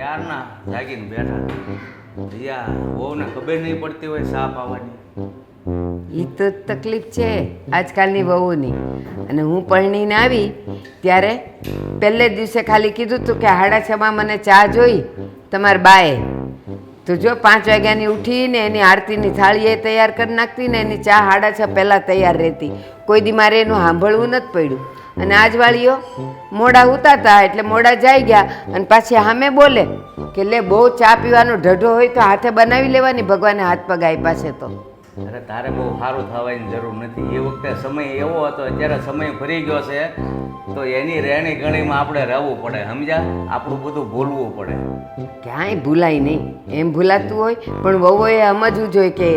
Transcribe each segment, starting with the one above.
ક્યારના જાગીને બેઠા રિયા વહુને ખબર નહીં પડતી હોય સાપ આવવાની. એ તો તકલીફ છે આજકાલની વહુની. અને હું પરણીને આવી ત્યારે પહેલે દિવસે ખાલી કીધું હતું કે 6:30 મને ચા જોઈ તમારા બાએ. તો જો 5 વાગ્યાની ઉઠીને એની આરતીની થાળી એ તૈયાર કરી નાખતી ને એની ચા 6:30 પહેલાં તૈયાર રહેતી. કોઈ દી મારે એનું સાંભળવું નથી પડ્યું. અને આજવાળીઓ મોડા ઉતાતા એટલે મોડા જાય ગયા અને પાછી સામે બોલે કે લે બહુ ચા પીવાનો ઢઢો હોય તો હાથે બનાવી લેવાની, ભગવાને હાથ પગ આપ્યા છે તો. અરે તારે બહુ સારું થવાની જરૂર નથી. એ વખતે સમય એવો હતો, અત્યારે સમય ફરી ગયો છે તો એની રહેણી ગણીમાં આપણે રહેવું પડે, સમજ્યા? આપણું બધું ભૂલવું પડે. ક્યાંય ભૂલાય નહીં, એમ ભૂલાતું હોય પણ વહુએ સમજવું જોઈએ કે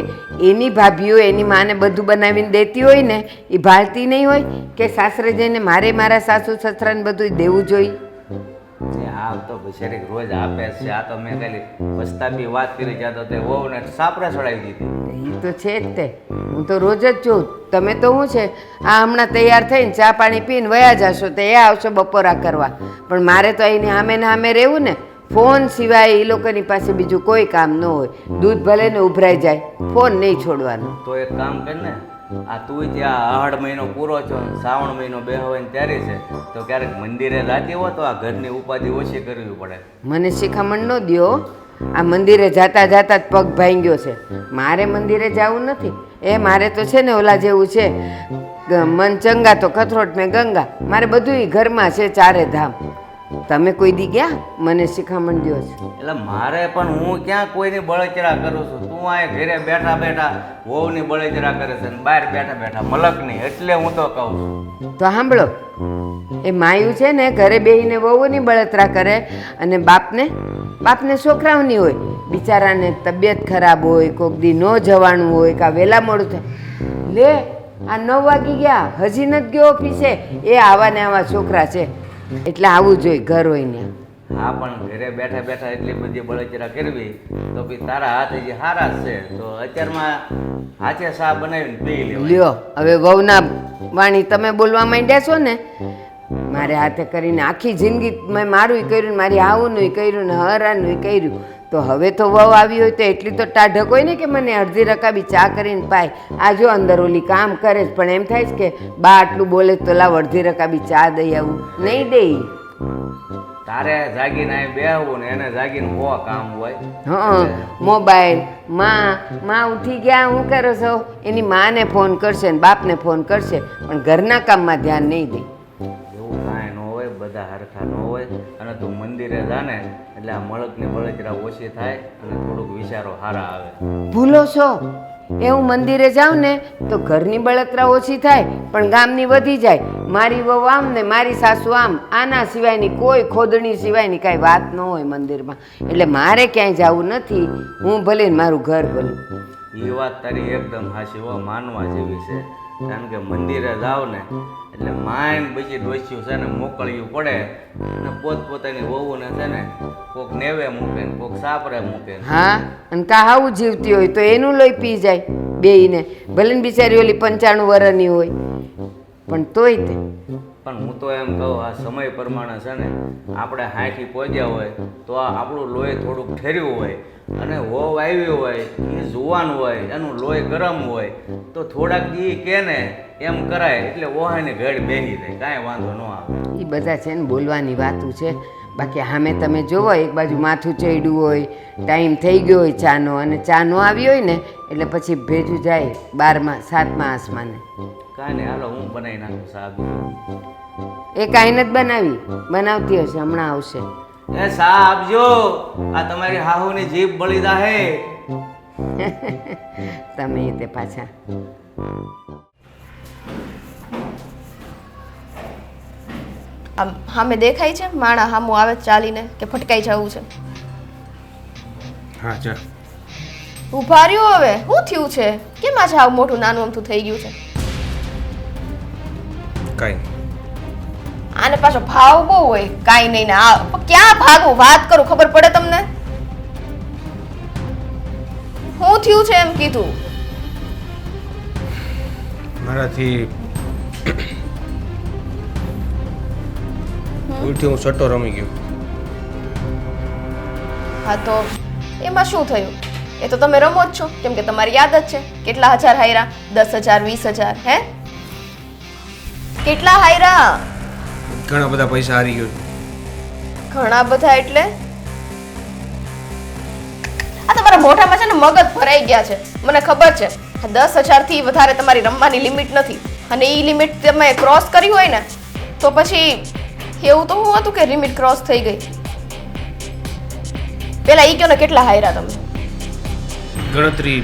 એની ભાભીઓ એની માને બધું બનાવીને દેતી હોય ને એ ભાળતી નહીં હોય કે સાસરે જઈને મારે મારા સાસુ સસરાને બધું દેવું જોઈએ. આ તો બિચારી રોજ આપે છે. આ તો મેં ખાલી પસ્તાપી વાત કરી જતો તે વહુને સાપરે ચડાવી દીધી. એ તો છે જ તે, હું તો રોજ જ જોઉં. તમે તો શું છે આ હમણાં તૈયાર થઈને ચા પાણી પીને વયા જશો તો એ આવશો બપોરા કરવા, પણ મારે તો અહીંની સામે ને સામે રહેવું ને. ફોન સિવાય એ લોકોની પાસે બીજું કોઈ કામ ન હોય. દૂધ ભલે ને ઉભરાઈ જાય, ફોન નહીં છોડવાનો. તો એક કામ કર ને, આ તું ત્યાં 8 મહિનો પૂરો છો, શ્રાવણ મહિનો બેહવાની તૈયારી છે, તો ક્યારેક મંદિરે જાતી હો તો આ ઘરની ઉપાધિ ઓછી કરવી પડે. મને શિખામણ ન દ્યો. આ મંદિરે જાતા જાતા જ પગ ભાંગ્યો છે. મારે મંદિરે જવું નથી. એ મારે તો છે ને ઓલા જેવું છે, મન ચંગા તો કથરોટ મેં ગંગા. મારે બધું ઘરમાં છે, 4 ધામ. તમે કોઈ દી ગયા મને શિખામણ દ્યો છો? એટલે મારે પણ હું ક્યાં કોઈની બળતરા કરું છું? તું આ ઘરે બેઠા બેઠા વહુની બળતરા કરે છે ને બહાર બેઠા બેઠા મલકની, એટલે હું તો કહું છું. તો સાંભળો, એ માયું છે ને ઘરે બેહીને વહુની બળતરા કરે અને બાપને છોકરાઓની હોય. બિચારાને તબિયત ખરાબ હોય, કોક દી ન જવાનું હોય, કાં વહેલા મોડું થાય. લે આ 9 વાગી ગયા હજી નથી ગયો ઓફિસે. એ આવા ને આવા છોકરા છે એટલે આવું જોઈએ ઘર હોય ને. હા પણ ઘરે બેઠા બેઠા એટલી બધી બળતરા કરવી તો પછી તારા હાથ હજી હારા જ છે, તો અત્યારમાં હાથે સા બનાવીને પી લેવાય. લ્યો હવે વહુના વાણી તમે બોલવા માંડ્યા છો ને. મારે હાથે કરીને આખી જિંદગી મેં મારું કર્યું, મારી આવુંનું કર્યું ને હરાનું કર્યું. તો હવે તો વહુ આવી હોય તો એટલી તો ટાઢક હોય ને કે મને અડધી રકાબી ચા કરીને પાય. આ જો અંદર ઓલી કામ કરે જ પણ એમ થાય છે કે બા આટલું બોલે તો લાવ અડધી રકાબી ચા દઈ આવું. નહીં દઈ. તારે જાગીને અહીં બેહવું ને એને જાગીને બહુ કામ હોય. હા, મોબાઈલ માં ઉઠી ગયા હું કરો છો એની માને ફોન કરશે ને બાપને ફોન કરશે પણ ઘરના કામમાં ધ્યાન નહીં દે. એવું કાંઈ ન હોય, બધા હરખા ન હોય. અને તું મંદિરે જાને એટલે આ મળકની બળતરા ઓછી થાય અને થોડુંક વિચારો સારા આવે. ભૂલો છો એ હું મંદિરે જાઉં ને તો ઘરની બળતરા ઓછી થાય પણ ગામની વધી જાય. મારી વહુ આમ ને મારી સાસુ આમ, આના સિવાયની કોઈ ખોદણી સિવાયની કાંઈ વાત ન હોય મંદિરમાં. એટલે મારે ક્યાંય જવું નથી. હું ભલે ને મારું ઘર ભલું. એ વાત તારી એકદમ હાચી હો, માનવા જેવી છે. કારણ કે મંદિરે જાવ ને એટલે માઇન બીજી ડોસ્યું છે ને મોકળ્યું પડે અને પોતપોતાની વહુને છે ને કોક નેવે મૂકે ને કોક સાપરે મૂકે. હા, અને કાં આવું જીવતી હોય તો એનું લોહી પી જાય બેયને. ભલે ને બિચારી ઓલી 95 વર્ષની હોય પણ તોય તે. પણ હું તો એમ કહું આ સમય પ્રમાણે છે ને આપણે 60 પહોંચ્યા હોય તો આ આપણું લોહી થોડુંક ઠેર્યું હોય અને વહુ આવી હોય એ જુવાન હોય, એનું લોહી ગરમ હોય તો થોડાક દી કે ને એમ કરાય એટલે ઓહાની ઘડ બેસી જાય, કાંઈ વાંધો ન આવે. એ બધા છે ને બોલવાની વાતું છે. બાકી સામે તમે જોવો એક બાજુ માથું ચડ્યું હોય, ટાઈમ થઈ ગયો હોય ચાનો અને ચા ન આવી હોય ને એટલે પછી ભેજું જાય 12માં 7માં આસમાને. કાંઈ નહીં, હાલો હું બનાવી નાખું સાહેબ. એ કાંઈ નથી બનાવી, બનાવતી હશે હમણાં આવશે. એ સા આપજો, આ તમારી હાહુની જીભ બળી જાહે. તમે તે પાછા આમ સામે દેખાય છે માણા સામું આવે ચાલીને કે ફટકાઈ જવું છે? હા જા. ઊભા રહ્યો હવે, શું થયું છે? કેમ આજે આવું મોટું નાનું અમથું થઈ ગયું છે? કાંઈ આને પાછો ભાવ બહુ હોય. કાંઈ નહીં ને આ ક્યાં ભાગવું? વાત કરું ખબર પડે તમને? શું થયું છે એમ કીધું. મારાથી ભૂલથી હું સટ્ટો રમી ગયો. હા તો એમાં શું થયું? એ તો તમે રમો જ છો, કેમ કે તમારી યાદ જ છે. કેટલા હજાર હાયરા? 10,000, 20,000, હે? કેટલા હાયરા? ઘણા બધા પૈસા હારી ગયો છું. ઘણા બધા એટલે? આ તમારા મોઢામાં છે ને મગજ ભરાઈ ગયા છે, મને ખબર છે. 10,000 થી વધારે તમારી રમવાની લિમિટ નથી, અને એ લિમિટ તમે ક્રોસ કરી હોય ને તો પછી એવું તો હું હતું કે લિમિટ ક્રોસ થઈ ગઈ. પેલા ઈ કયો ને કેટલા હાયરા તમે? ગણતરી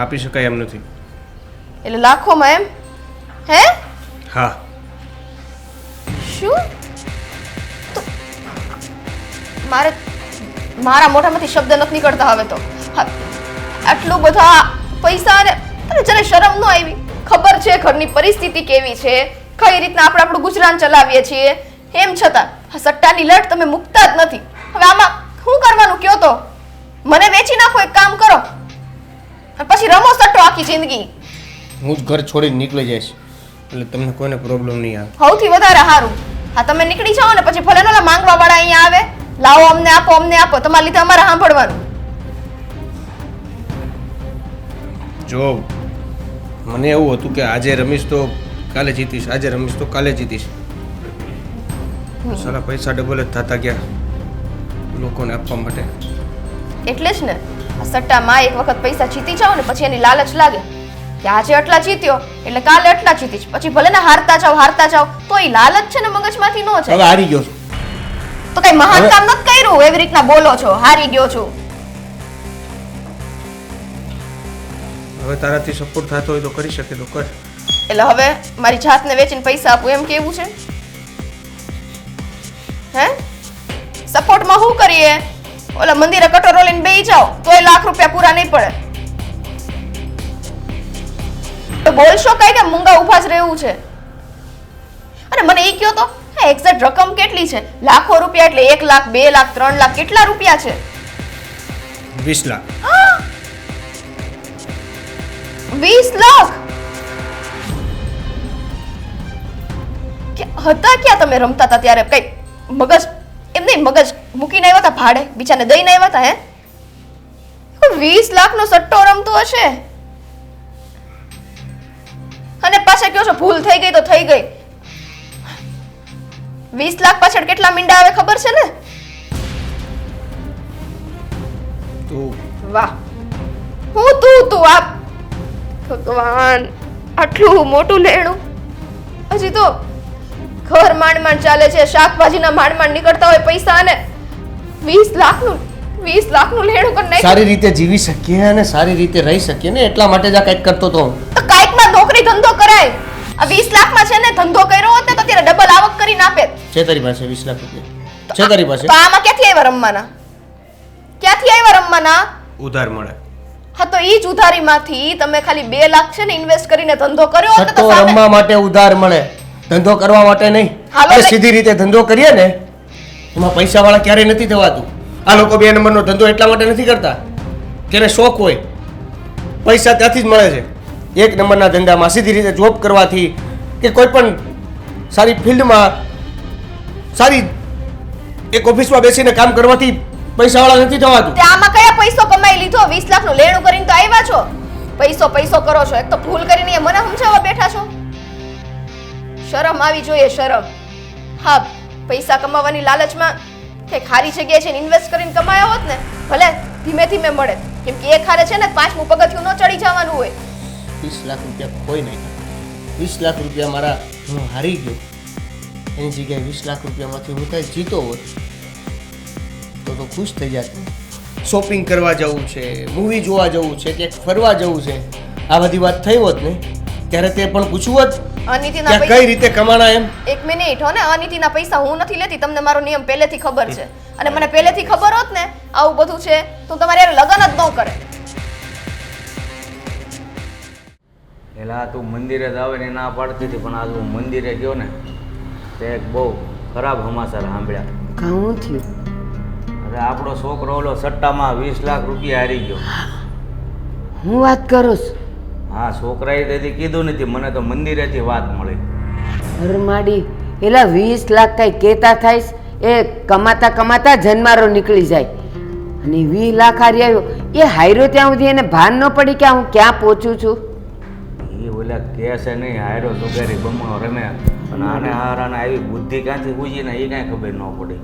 આપી શકાય એમ નથી. એટલે લાખોમાં એમ? હે? હા. શું? તો મારે મારા મોઢામાંથી શબ્દ નથી નીકળતા હવે તો. હા, આટલું બધા પૈસા અને તને જરા શરમ ન આવી? ખબર છે ઘરની પરિસ્થિતિ કેવી છે, કઈ રીતના આપણે આપણું ગુજરાન ચલાવીએ છીએ, એમ છતાં આ સટ્ટાની લટ તમે મૂકતા જ નથી. હવે આમાં શું કરવાનું કયો તો? મને વેચી નાખો, એક કામ કરો, અને પછી રમો સટ્ટો આખી જિંદગી. હું જ ઘર છોડીને નીકળી જઈશ, એટલે તમને કોઈને પ્રોબ્લેમ નહીં આવે. સૌથી વધારે સારું. હા, તમે નીકળી જાઓ ને પછી ભલે નોલા માંગવા વાળા અહીંયા આવે, લાવો અમને આપો, અમને આપો. તમારા લીધે અમારે સાંભળવાનું. જો મને એવું હતું કે આજે રમીશ તો કાલે જીતીશ, આજે રમીશ તો કાલે જીતીશ. સાલા પૈસા ડબલ જ થતા ગયા લોકોને આપવા માટે. એટલે જ ને આ સટ્ટામાં એક વખત પૈસા જીતી જાઓ ને પછી એની લાલચ લાગે કે આજે આટલા જીત્યો એટલે કાલે આટલા જીતીશ. પછી ભલે ને હારતા જાઓ તો એ લાલચ છે ને મગજમાંથી નો છે. હવે હારી ગયો છું. તો કઈ મહાન કામ નથી કર્યું, એવી રીતના બોલો છો હારી ગયો છું. હવે તારાથી સપોર્ટ થતો હોય તો કરી શકે તો કર. એટલે હવે મારી જાતને વેચીને પૈસા આપું એમ કેવું છે? હે? સપોર્ટમાં શું કરીએ? ઓલા મંદિરે કટોરો લઈને બેસી જાઓ તોય લાખ રૂપિયા પૂરા નહીં પડે. તો બોલશો કઈ કે મૂંગા ઊભા જ રહેવું છે? અને મને એ કયો તો એક્ઝેક્ટ રકમ કેટલી છે? લાખો રૂપિયા એટલે 1 લાખ, 2 લાખ, 3 લાખ, કેટલા રૂપિયા છે? 20 લાખ. 20 લાખ? હતા ક્યાં તમે રમતા હતા ત્યારે? કઈ મગજ એમ નહીં, મગજ મૂકીને આવ્યા હતા ભાડે, બીજાને દઈને આવ્યા હતા? હે, 20 લાખનો સટ્ટો રમતો હશે અને પાછા કહો છો ભૂલ થઈ ગઈ તો થઈ ગઈ. 20 લાખ પાછળ કેટલા મીંડા આવે ખબર છે ને? તું વાહ, હું તું આપ ભગવાન, આટલું મોટું લેણું. હજી તો ઘર માંડ ચાલે છે, શાકભાજીના માંડ નીકળતા હોય પૈસા, અને 20 લાખનું લેણું કરી નાખ્યું. સારી રીતે જીવી શકીએ અને સારી રીતે રહી શકીએ ને એટલા માટે જ આ કંઈક કરતો તો. તો કાંઈકમાં નોકરી ધંધો કરાય. આ 20 લાખમાં છે ને ધંધો કર્યો હોત ને તો અત્યારે ડબલ આવક કરીને આપે. છે તારી પાસે 20 લાખ રૂપિયા? છે તારી પાસે? તો આમાં ક્યાંથી આવ્યા રમવાના? ઉધાર મળે. હા, તો ઈ જ ઉધારીમાંથી તમે ખાલી 2 લાખ છે ને ઇન્વેસ્ટ કરીને ધંધો કર્યો હોત ને તો સટ્ટો સામે રમવા માટે ઉધાર મળે, ધંધો કરવા માટે નહીં. હાલો અરે લઈ- સીધી રીતે ધંધો કરીએ ને એમાં પૈસા વાળા ક્યારેય નથી થવાતું. આ લોકો 2 નંબરનો ધંધો એટલા માટે નથી કરતા કે એને શોખ હોય, પૈસા ત્યાંથી જ મળે છે. 1 નંબરના ધંધામાં સીધી રીતે જોબ કરવાથી કે કોઈ પણ સારી ફિલ્ડમાં સારી એક ઓફિસમાં બેસીને કામ કરવાથી પૈસા વાળા નથી થવાતું. તે આમાં કયા પૈસો કમાઈ લીધો? 20 લાખનું લેણું કરીને તો આવ્યા છો, પૈસો કરો છો. એક તો ભૂલ કરીને મને સમજાવવા બેઠા છો. શરમ આવી જોઈએ, શરમ. હા, પૈસા કમાવાની લાલચમાં કે ખારી જગ્યાએ છે ઇન્વેસ્ટ કરીને કમાયા હોત ને ભલે ધીમે ધીમે મળે, કેમ કે એક હારે છે ને 5મું પગથિયું ન ચડી જવાનું હોય. 20 લાખ રૂપિયા કોઈ નહીં. 20 લાખ રૂપિયા મારા હું હારી ગયો, એની જગ્યાએ 20 લાખ રૂપિયામાંથી હું કાંઈ જીતો હોત તો ખુશ થઈ જાત. શોપિંગ કરવા જવું છે, મૂવી જોવા જવું છે, ક્યાંક ફરવા જવું છે, આ બધી વાત થઈ હોત ને ત્યારે તે પણ પૂછવું હોત અનિતિના કે કઈ પૈસા, રીતે કમાણા એમ. એક મિનિટ હો ને, અનિતિના પૈસા હું નથી લેતી. તમને મારો નિયમ પહેલેથી ખબર છે, અને મને પહેલેથી ખબર હોત ને આવું બધું છે તો તમારે યાર લગ્ન જ ન કરે. એલા તું મંદિરે જ આવે ને ના પાડતી હતી, પણ આ તું મંદિરે ગયો ને તે એક બહુ ખરાબ સમાચાર સાંભળ્યા. ઘણું થયું. અરે આપણો છોકરો ઓલો સટ્ટામાં 20 લાખ રૂપિયા હારી ગયો. હું વાત કરું છું? હા, છોકરાએ તેથી કીધું નથી, મને તો મંદિરેથી વાત મળી. હરમાડી, એલા 20 લાખ કઈ કેતા થાઈશ? એ કમાતા જન્મારો નીકળી જાય. અને 20 લાખ હારી આવ્યો એ હાર્યો ત્યાં સુધી એને ભાન ન પડી કે હું ક્યાં પહોંચું છું. એ ઓલા કે છે નહીં હાયરો સુગારી બમણો રમે અને આને હારાને આવી બુદ્ધિ ક્યાંથી પૂજી ને એ કાંઈ ખબર ન પડી.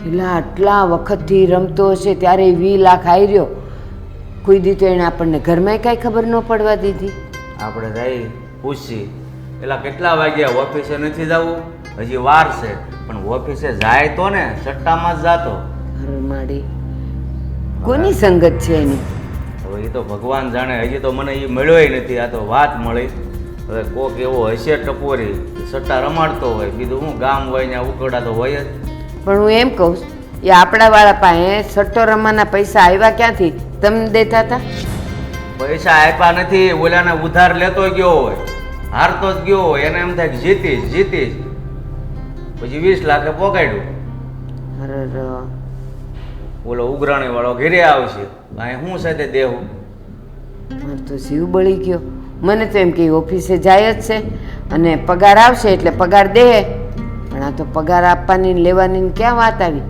એટલે આટલા વખતથી રમતો હશે ત્યારે 20 લાખ હાર્યો. કોઈ દી તો એને આપણને ઘરમાં કાંઈ ખબર ન પડવા દીધી. આપણે જઈ પૂછી પેલા કેટલા વાગ્યા ઓફિસે નથી જવું હજી વાર છે પણ ઓફિસે જાય તો ને સટ્ટામાં જ જાતો. અરે માડી કોની સંગત છે એની? હવે એ તો ભગવાન જાણે હજી તો મને એ મળ્યોય નથી. આ તો વાત મળી. હવે કોક એવો હશે ટપોરી સટ્ટા રમાડતો હોય બીજું હું ગામ હોય ને ઉકળા તો હોય જ. પણ હું એમ કહું એ આપણાવાળા પાસે સટ્ટો રમવાના પૈસા આવ્યા ક્યાંથી? તમને દેતા હતા? પૈસા આપ્યા નથી. ઓલાને ઉધાર લેતો ગયો હોય હારતો જ ગયો હોય એને એમ થાય કે જીતીશ પછી 20 લાખે પોકાડ્યું. અરે ઓલો ઉઘરાણી વાળો ઘેરે આવશે અહીં હું સાથે દેવું. મારે તો જીવ બળી ગયો. મને તો એમ કે ઓફિસે જાય જ છે અને પગાર આવશે એટલે પગાર દે. પણ આ તો પગાર આપવાની ને લેવાની ને ક્યાં વાત આવી?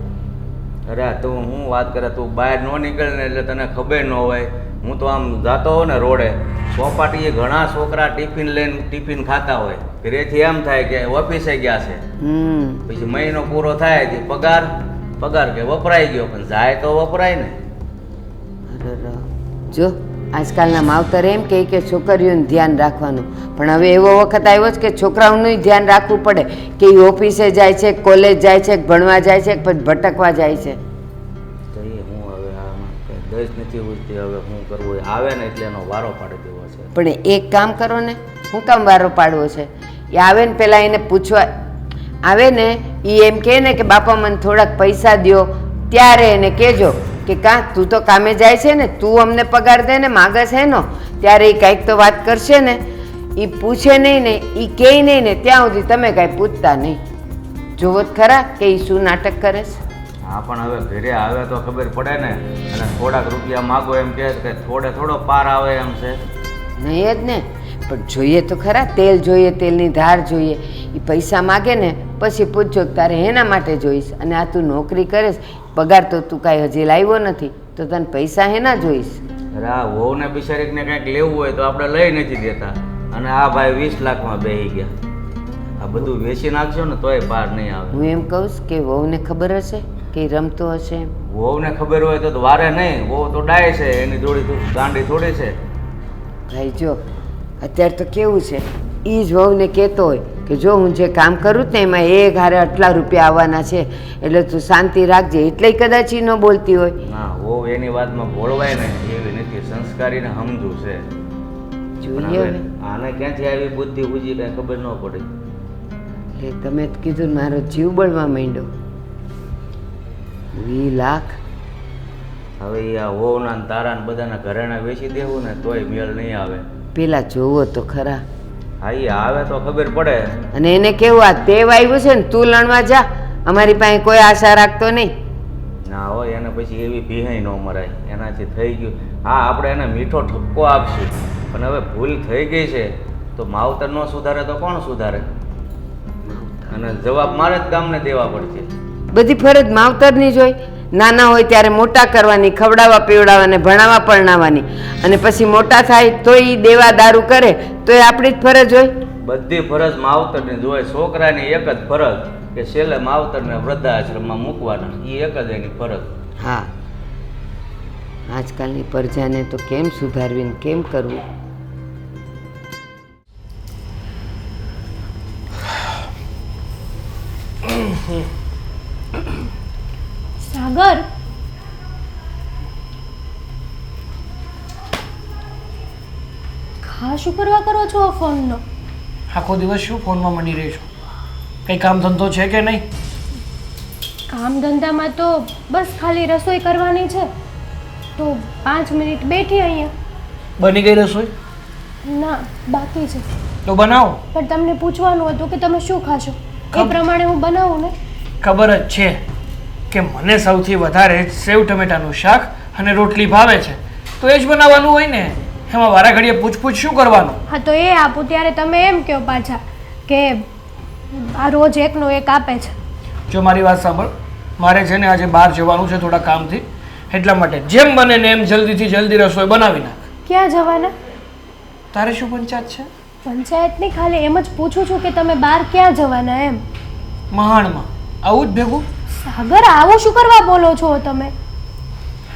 અરે તું હું વાત કરે તું બહાર ન નીકળે ને એટલે તને ખબર ન હોય. હું તો આમ જાતો હોઉં ને રોડે ચોપાટીએ ઘણા છોકરા ટિફિન ખાતા હોય. ઘરેથી એમ થાય કે ઓફિસે ગયા છે. પછી મહિનો પૂરો થાય તે પગાર કે વપરાઈ ગયો પણ જાય તો વપરાય ને. અરે જો આજકાલના માવતર એમ કહે કે છોકરીઓનું ધ્યાન રાખવાનું પણ હવે એવો વખત આવ્યો છે કે છોકરાઓનું ધ્યાન રાખવું પડે કે એ ઓફિસે જાય છે, કોલેજ જાય છે, ભણવા જાય છે, પછી ભટકવા જાય છે. તો એ હું હવે આમાં કંઈ દસ નથી ઉજતી. હવે શું કરવું આવે ને એટલે એનો વારો પાડી દેવો છે. પણ એક કામ કરો ને, શું કામ વારો પાડવો છે? એ આવે ને પહેલાં એને પૂછવા આવે ને એ એમ કહે ને કે બાપા મને થોડાક પૈસા દ્યો ત્યારે એને કહેજો કે કાં તું તો કામે જાય છે ને, તું અમને પગાર દે ને માગે છે એનો, ત્યારે એ કાંઈક તો વાત કરશે ને. એ પૂછે નહીં ને એ કહે નહીં ને ત્યાં સુધી તમે કાંઈ પૂછતા નહીં. જોવો જ ખરા કે એ શું નાટક કરે છે. હા પણ હવે ઘરે આવે તો ખબર પડે ને. અને થોડાક રૂપિયા માગો એમ કહે કે થોડો પાર આવે એમ છે. નહીં જ ને, પણ જોઈએ તો ખરા. તેલ જોઈએ, તેલની ધાર જોઈએ. એ પૈસા માગે ને પછી પૂછજો કે તારે એના માટે જોઈશ. અને આ તું નોકરી કરીશ, પગાર તો તું કાંઈ હજી લાવ્યો નથી તો તને પૈસા હેના જોઈશ? અરે આ વહુને બિચારીને કંઈક લેવું હોય તો આપણે લઈ નથી દેતા. અને આ ભાઈ 20 લાખમાં બેસી ગયા. આ બધું વેચી નાખશો ને તોય બહાર નહીં આવે. હું એમ કહું કે વહુને ખબર હશે કે એ રમતો હશે એમ? વહુને ખબર હોય તો વારે નહીં. વહુ તો ડાય છે એની જોડી ગાંડી થોડી છે. ભાઈ જો અત્યારે તો કેવું છે એ જ વહુને કહેતો હોય કે જો હું જે કામ કરું ને એમાં એક હારે આટલા રૂપિયા આવવાના છે એટલે તું શાંતિ રાખજે. એટલે કદાચ એ ન બોલતી હોય. ના વહુ એની વાતમાં ભોળવાય ને એવી નથી. સંસ્કારીને સમજુ છે. પણ જોઈએ હવે હવે. આને ક્યાંથી આવી બુદ્ધિ બુજી કઈ ખબર ન પડી. એટલે તમે જ કીધું ને મારો જીવ બળવા માંડ્યો. 20 લાખ હવે એ આ વહુના ને તારા ને બધાના ઘરેણા વેચી દેવું ને તોય મેળ નહીં આવે. પેલા જોવો તો ખરા. હા એ આવે તો ખબર પડે. અને એને કેવું આ તેવ આવ્યું છે ને તું લણવા જા, અમારી પાસે કોઈ આશા રાખતો નહીં. ના હોય એને પછી એવી ભીહાઈ ન મરાય. એનાથી થઈ ગયું. હા આપણે એને મીઠો ઠપકો આપશું પણ હવે ભૂલ થઈ ગઈ છે તો માવતર ન સુધારે તો કોણ સુધારે? અને જવાબ મારે જ ગામને દેવા પડશે. બધી ફરજ માવતરની જ હોય. નાના હોય ત્યારે મોટા કરવાની, ખવડાવવા પીવડાવવાને, ભણાવવા પરણાવવાની, અને પછી મોટા થાય તો એ દેવા દારૂ કરે તો એ આપણી જ ફરજ હોય. બધી ફરજ માવતરની જ હોય. છોકરાની એક જ ફરજ કે છેલ્લે માવતરને વૃદ્ધાશ્રમમાં મૂકવાના. એ એક જ એની ફરજ. હા, આજકાલની પ્રજાને તો કેમ સુધારવી ને કેમ કરવું? સાગર, ખાસ શું કરવા કરો છો આ ફોનનો? આખો દિવસ શું ફોનમાં મંડી રહી છું? કંઈ કામ ધંધો છે કે નહીં? કામ ધંધામાં તો બસ ખાલી રસોઈ કરવાની છે તો 5 મિનિટ બેઠી અહીંયા. બની ગઈ રસોઈ? ના, બાકી છે. તો બનાવો. પણ તમને પૂછવાનું હતું કે તમે શું ખાશો, એ પ્રમાણે હું બનાવું ને. ખબર જ છે કે મને સૌથી વધારે સેવ ટમેટાનું શાક અને રોટલી ભાવે છે તો એ જ બનાવવાનું હોય ને. એમાં વારા ઘડીએ પૂછપૂછ શું કરવાનું? હા તો એ આપું ત્યારે તમે એમ કહો પાછા કે આ રોજ એકનો એક આપે છે. જો મારી વાત સાંભળ, મારે છે ને આજે બહાર જવાનું છે થોડા કામથી, એટલા માટે જેમ બને ને એમ જલ્દીથી જલ્દી રસોઈ બનાવી નાખ. ક્યાં જવાના? તારે શું પંચાયત છે? પંચાયત નહીં, ખાલી એમ જ પૂછું છું કે તમે બહાર ક્યાં જવાના એમ. મહાણમાં આવું જ ભેગું સાગર, આવું શું કરવા બોલો છો તમે?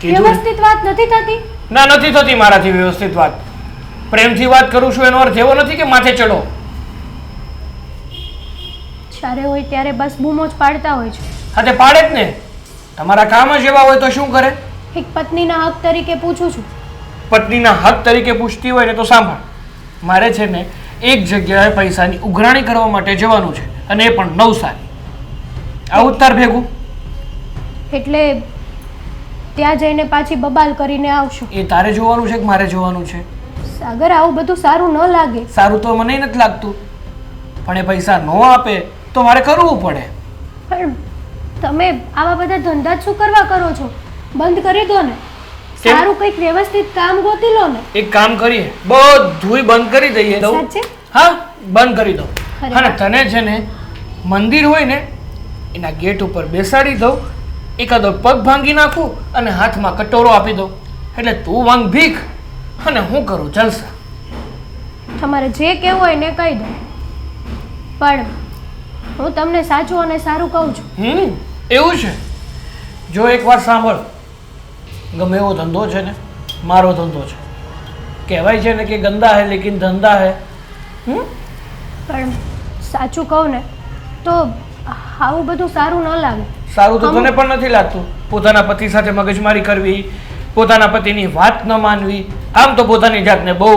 કીધું. વ્યવસ્થિત વાત નથી થતી? ના, નથી થતી મારાથી વ્યવસ્થિત વાત. પ્રેમથી વાત કરું છું એનો અર્થ એવો નથી કે માથે ચડો. જ્યારે હોય ત્યારે બસ બૂમો જ પાડતા હોય છે. હા તે પાડે જ ને, તમારા કામ જ એવા હોય તો શું કરે? એક પત્નીના હક તરીકે પૂછું છું. પત્નીના હક તરીકે પૂછતી હોય ને તો સાંભળ, મારે છે ને એક જગ્યાએ પૈસાની ઉઘરાણી કરવા માટે જવાનું છે, અને એ પણ નવસારી. આવું જ તાર ભેગું? એટલે ત્યાં જઈને પાછી બબાલ કરીને આવશો? એ તારે જોવાનું છે કે મારે જોવાનું છે? સાગર, આવું બધું સારું ન લાગે. સારું તો મને નથી લાગતું, પણ એ પૈસા ન આપે તો મારે કરવું પડે. પણ તમે આવા બધા ધંધા જ શું કરવા કરો છો? બંધ કરી દો ને. કેમ? સારું કંઈક વ્યવસ્થિત કામ ગોતી લો ને. એક કામ કરીએ, બધુંય બંધ કરી દઈએ. દઉં? સાચે? હા, બંધ કરી દો. અરે અને તને છે ને મંદિર હોય ને એના ગેટ ઉપર બેસાડી દઉં, એકાદો પગ ભાંગી નાખું અને હાથમાં કટોરો આપી દઉં, એટલે તું માંગ ભીખ અને હું કરું જલસા. તમારે જે કહેવું હોય ને કહી દો, પણ હું તમને સાચું અને સારું કહું છું. એવું છે? જો એક વાત સાંભળ, ગમે એવો ધંધો છે ને મારો ધંધો છે. કહેવાય છે ને કે ગંદા હે લેકિન ધંધા હે. પણ સાચું કહું ને તો આવું બધું સારું ન લાગે. સારું તો તને પણ નથી લાગતું? પોતાના પતિ સાથે મગજમારી કરવી, પોતાના પતિની વાત ન માનવી, આમ તો પોતાની જાતને બહુ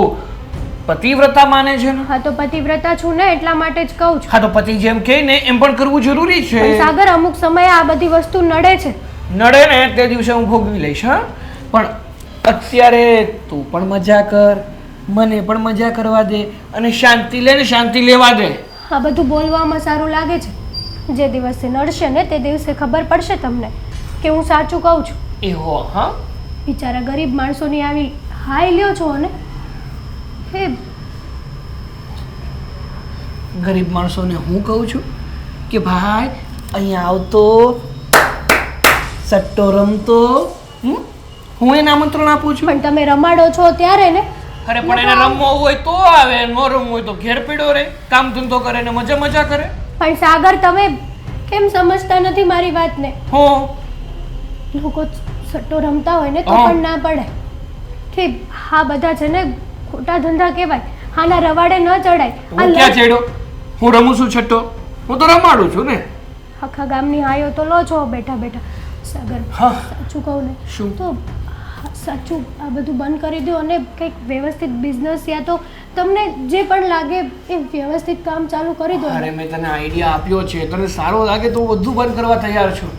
પતિવ્રતા માને છે ને. હા, તો પતિવ્રતા છું ને એટલા માટે જ કહું છું. હા તો પતિ જેમ કહે ને એમ પણ કરવું જરૂરી છે. પણ સાગર, અમુક સમયે આ બધી વસ્તુ નડે છે. નડે ને તે દિવસે હું ભોગવી લઈશ. હા, પણ અત્યારે તું પણ મજા કર, મને પણ મજા કરવા દે, અને શાંતિ લે ને શાંતિ લેવા દે. આ બધું બોલવામાં સારું લાગે છે. જે દિવસે નડશે ને તે દિવસે ખબર પડશે તમને કે હું સાચું કહું છું. એહો હા, બિચારા ગરીબ માણસોની આવી હાય લ્યો છો ને. હે, ગરીબ માણસોને હું કહું છું કે ભાઈ અહીંયા આવતો, સટ્ટો રમતો. હું એને આમંત્રણ આપું છું. પણ તમે રમાડો છો ત્યારે ને. અરે પણ એને રમવો હોય તો આવે, ન રમવું હોય તો ઘેર પીડો રે, કામ ધંધો કરે ને મજા મજા કરે. પણ સાગર, તમે કેમ સમજતા નથી મારી વાતને? હો, લોકો સટ્ટો રમતા હોય ને તો હા. પણ ના પડે કે હા બધા છે ને ખોટા ધંધા કહેવાય, આના રવાડે ન ચડાય. આ હું ક્યાં ચડ્યો? હું રમું છું છટ્ટો? હું તો રમાડું છું ને. આખા ગામની હાયો તો લો છો બેઠા બેઠા. સાગર, હા. સાચું કહું ને શું? તો સાચું આ બધું બંધ કરી દો અને કંઈક વ્યવસ્થિત બિઝનેસ યા તો તમને જે પણ લાગે એ વ્યવસ્થિત કામ ચાલુ કરી દો. અરે મેં તને આઈડિયા આપ્યો છે, તને સારો લાગે તો હું બધું બંધ કરવા તૈયાર છું.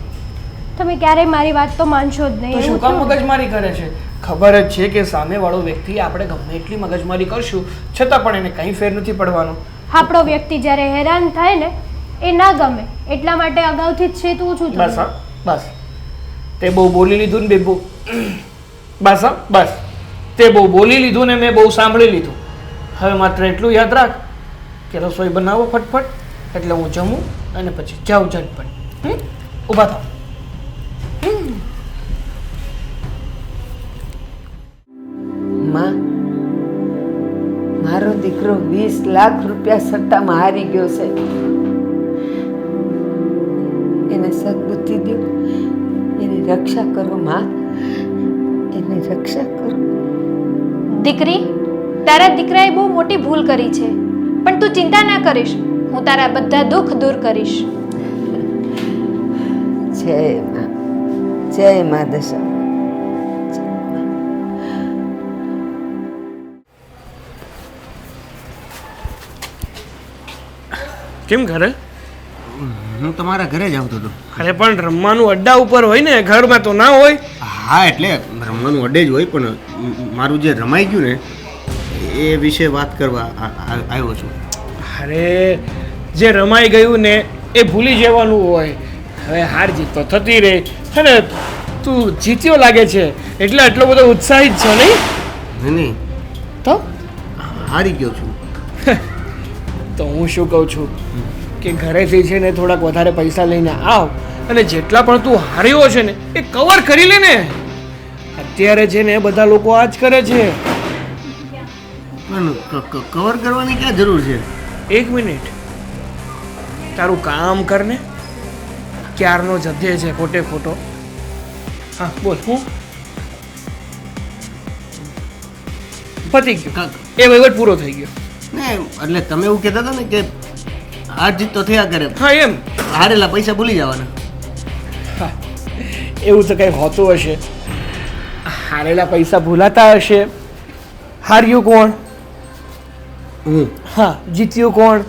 તમે ક્યારેય મારી વાત તો માનશો જ તો નહીં. શું એવું કામ કેવું? મગજમારી કરે છે? ખબર જ છે કે સામેવાળો વ્યક્તિ આપણે ગમે એટલી મગજમારી કરશું છતાં પણ એને કંઈ ફેર નથી પડવાનો. આપણો વ્યક્તિ જ્યારે હેરાન થાય ને એ ના ગમે, એટલા માટે અગાઉથી જ ચેતવું છું તમને. બસ હા, બસ. તે બહુ બોલી લીધું ને બેબુ. બસ હા, બસ. તે બહુ બોલી લીધું ને મેં બહુ સાંભળી લીધું. હવે માત્ર એટલું યાદ રાખ કે રસોઈ બનાવો ફટફટ, એટલે હું જમું અને પછી જાઉં ઝટપટ. ઊભા થાવ. માં, મારો દીકરો 20 લાખ રૂપિયા સટ્ટામાં હારી ગયો છે. એને સદબુદ્ધિ દો, એની રક્ષા કરો માં, એની રક્ષા કરો. દીકરી, તારા દીકરાએ બહુ મોટી ભૂલ કરી છે, પણ તું ચિંતા ના કરીશ. હું તારા બધા દુઃખ દૂર કરીશ. જય માં, જય માં દશા. કેમ ઘરે? હું તમારા ઘરે જ આવતો હતો. અરે પણ રમવાનું અડ્ડા ઉપર હોય ને, ઘરમાં તો ના હોય. હા, એટલે રમવાનું અડે જ હોય, પણ મારું જે રમાઈ ગયું ને એ વિશે વાત કરવા આવ્યો છું. અરે જે રમાઈ ગયું ને એ ભૂલી જવાનું હોય. હવે હાર જીત તો થતી રહે. અને તું જીત્યો લાગે છે એટલે આટલો બધો ઉત્સાહિત છો નહીં? નહીં, તો હારી ગયો છું. તો હું શું કહું છું કે ઘરેથી છે ને થોડાક વધારે પૈસા લઈને આવ અને જેટલા પણ તું હાર્યો છે ને એ કવર કરી લે ને. અત્યારે છે ને બધા લોકો આ જ કરે છે. પણ કવર કરવાની ક્યાં જરૂર છે? એક મિનિટ, તારું કામ કર ને. ક્યારનો જધે છે ખોટે ખોટો. હા બોલ. હું પતી ગયું, એ વહીવટ પૂરો થઈ ગયો. ને એટલે તમે એવું કહેતા હતા ને કે હાર જીત તો થયા કરે, હા એમ. હારેલા પૈસા ભૂલી જવાના. હા, એવું તો કંઈ હોતું હશે. હારેલા પૈસા ભૂલાતા હશે. હાર્યું કોણ? હું. હા, જીત્યું કોણ?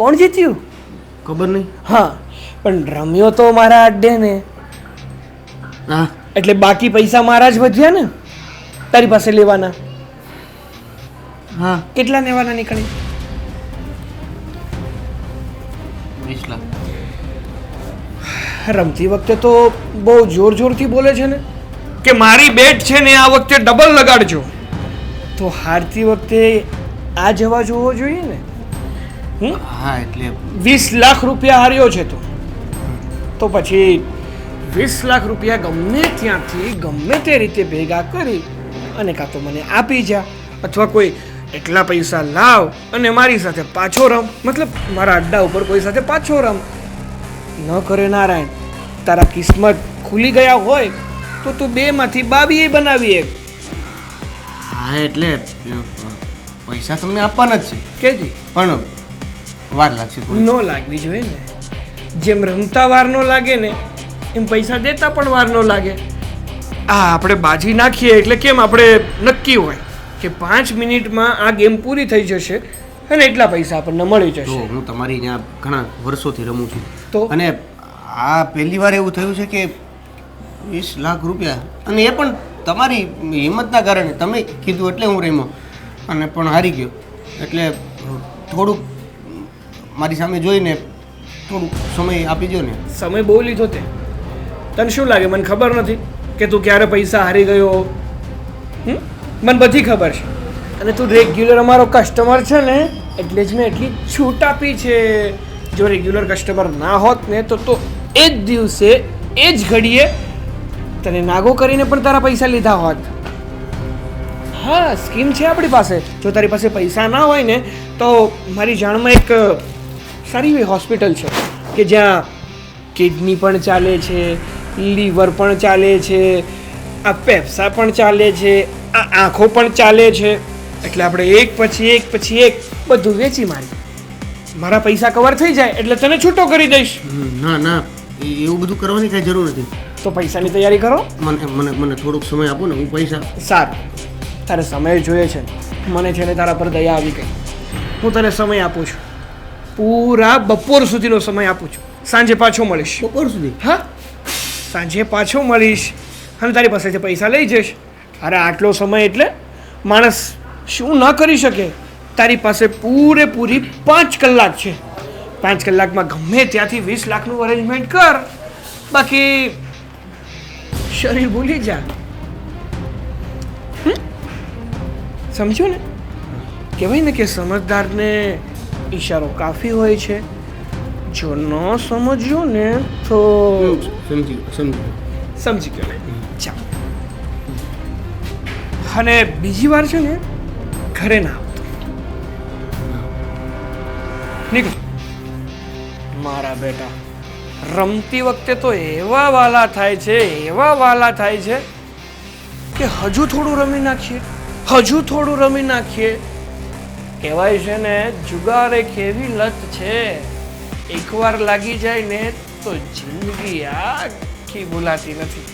કોણ જીત્યું? ખબર નહીં. હા, પણ રમ્યો તો મારા અડ્ડે ને. હા, એટલે બાકી પૈસા મારા જ વધ્યા ને, તારી પાસે લેવાના. હા, કેટલા લેવાના નીકળી? 20 લાખ. રમતી વખતે તો બહુ જોર જોરથી બોલે છે ને કે મારી બેટ છે ને આ વખતે ડબલ લગાડજો, તો હારતી વખતે આ જવા જોવો જોઈએ ને. હા, એટલે 20 લાખ રૂપિયા હાર્યો છે તો પછી 20 લાખ રૂપિયા ગમે ત્યાંથી ગમે તે રીતે ભેગા કરી અને કાં તો મને આપી જા, અથવા કોઈ એટલા પૈસા લાવ અને મારી સાથે પાછો રમ. મતલબ મારા અડ્ડા ઉપર કોઈ સાથે પાછો રમ. ન કરે નારાયણ, તારા કિસ્મત ખુલી ગયા હોય તો તું 2 માંથી 22 બનાવી એક. હા, એટલે પૈસા તમને આપવાના જ છે, કેજી પણ વાર લાગશે થોડી. ન લાગવી જોઈએ ને. જેમ રમતા વાર ન લાગે ને એમ પૈસા દેતા પણ વાર ન લાગે. આ આપણે બાજી નાખીએ એટલે કેમ આપણે નક્કી હોય કે 5 મિનિટમાં આ ગેમ પૂરી થઈ જશે અને એટલા પૈસા આપણને મળી તો જશે. હું તમારી ત્યાં ઘણા વર્ષોથી રમું છું, તો અને આ પહેલી વાર એવું થયું છે કે 20 લાખ રૂપિયા, અને એ પણ તમારી હિંમતના કારણે. તમે કીધું એટલે હું રમ્યો અને પણ હારી ગયો. એટલે થોડુંક મારી સામે જોઈને થોડુંક સમય આપી દો ને. સમય બહુ લીધો તે. તને શું લાગે મને ખબર નથી કે તું ક્યારે પૈસા હારી ગયો? મને બધી ખબર છે, અને તું રેગ્યુલર અમારો કસ્ટમર છે ને એટલે જ મેં એટલી છૂટ આપી છે. જો રેગ્યુલર કસ્ટમર ના હોત ને તો એ જ દિવસે એ જ ઘડીએ તને નાગો કરીને પણ તારા પૈસા લીધા હોત. હા, સ્કીમ છે આપણી પાસે. જો તારી પાસે પૈસા ના હોય ને તો મારી જાણમાં એક સારી એવી હોસ્પિટલ છે કે જ્યાં કિડની પણ ચાલે છે, લીવર પણ ચાલે છે, આ પેપ્સા પણ ચાલે છે, આ આંખો પણ ચાલે છે. એટલે આપણે એક પછી એક બધું વેચી મારા પૈસા કવર થઈ જાય એટલે તને છૂટો કરી દઈશ. ના ના, એવું બધું કરવાની કાંઈ જરૂર નથી. તો પૈસાની તૈયારી કરો. મને થોડોક સમય આપો ને, હું પૈસા. સારું, તારે સમય જોઈએ છે. મને છે ને તારા પર દયા આવી ગઈ. હું તને સમય આપું છું, પૂરા બપોર સુધીનો સમય આપું છું. સાંજે પાછો મળીશ. બપોર સુધી? હા, સાંજે પાછો મળીશ અને તારી પાસેથી પૈસા લઈ જઈશ. અરે આટલો સમય એટલે માણસ શું ન કરી શકે. તારી પાસે પૂરેપૂરી 5 કલાક છે. 5 કલાકમાં ગમે ત્યાંથી 20 લાખનું અરેન્જમેન્ટ કર, બાકી શરીર ભૂલી જા. સમજ્યું ને? કહેવાય ને કે સમજદારને ઈશારો કાફી હોય છે. જો ન સમજ્યો ને તો સમજી ગયો ને. ચાલ. અને બીજી વાર છે ને ઘરે ના આવતો. નીકળ. મારા બેટા રમતી વખતે તો એવા વાલા થાય છે કે હજુ થોડું રમી નાખીએ. કહેવાય છે ને જુગાર એક એવી લત છે, એકવાર લાગી જાય ને તો જિંદગી આખી ભૂલાતી નથી.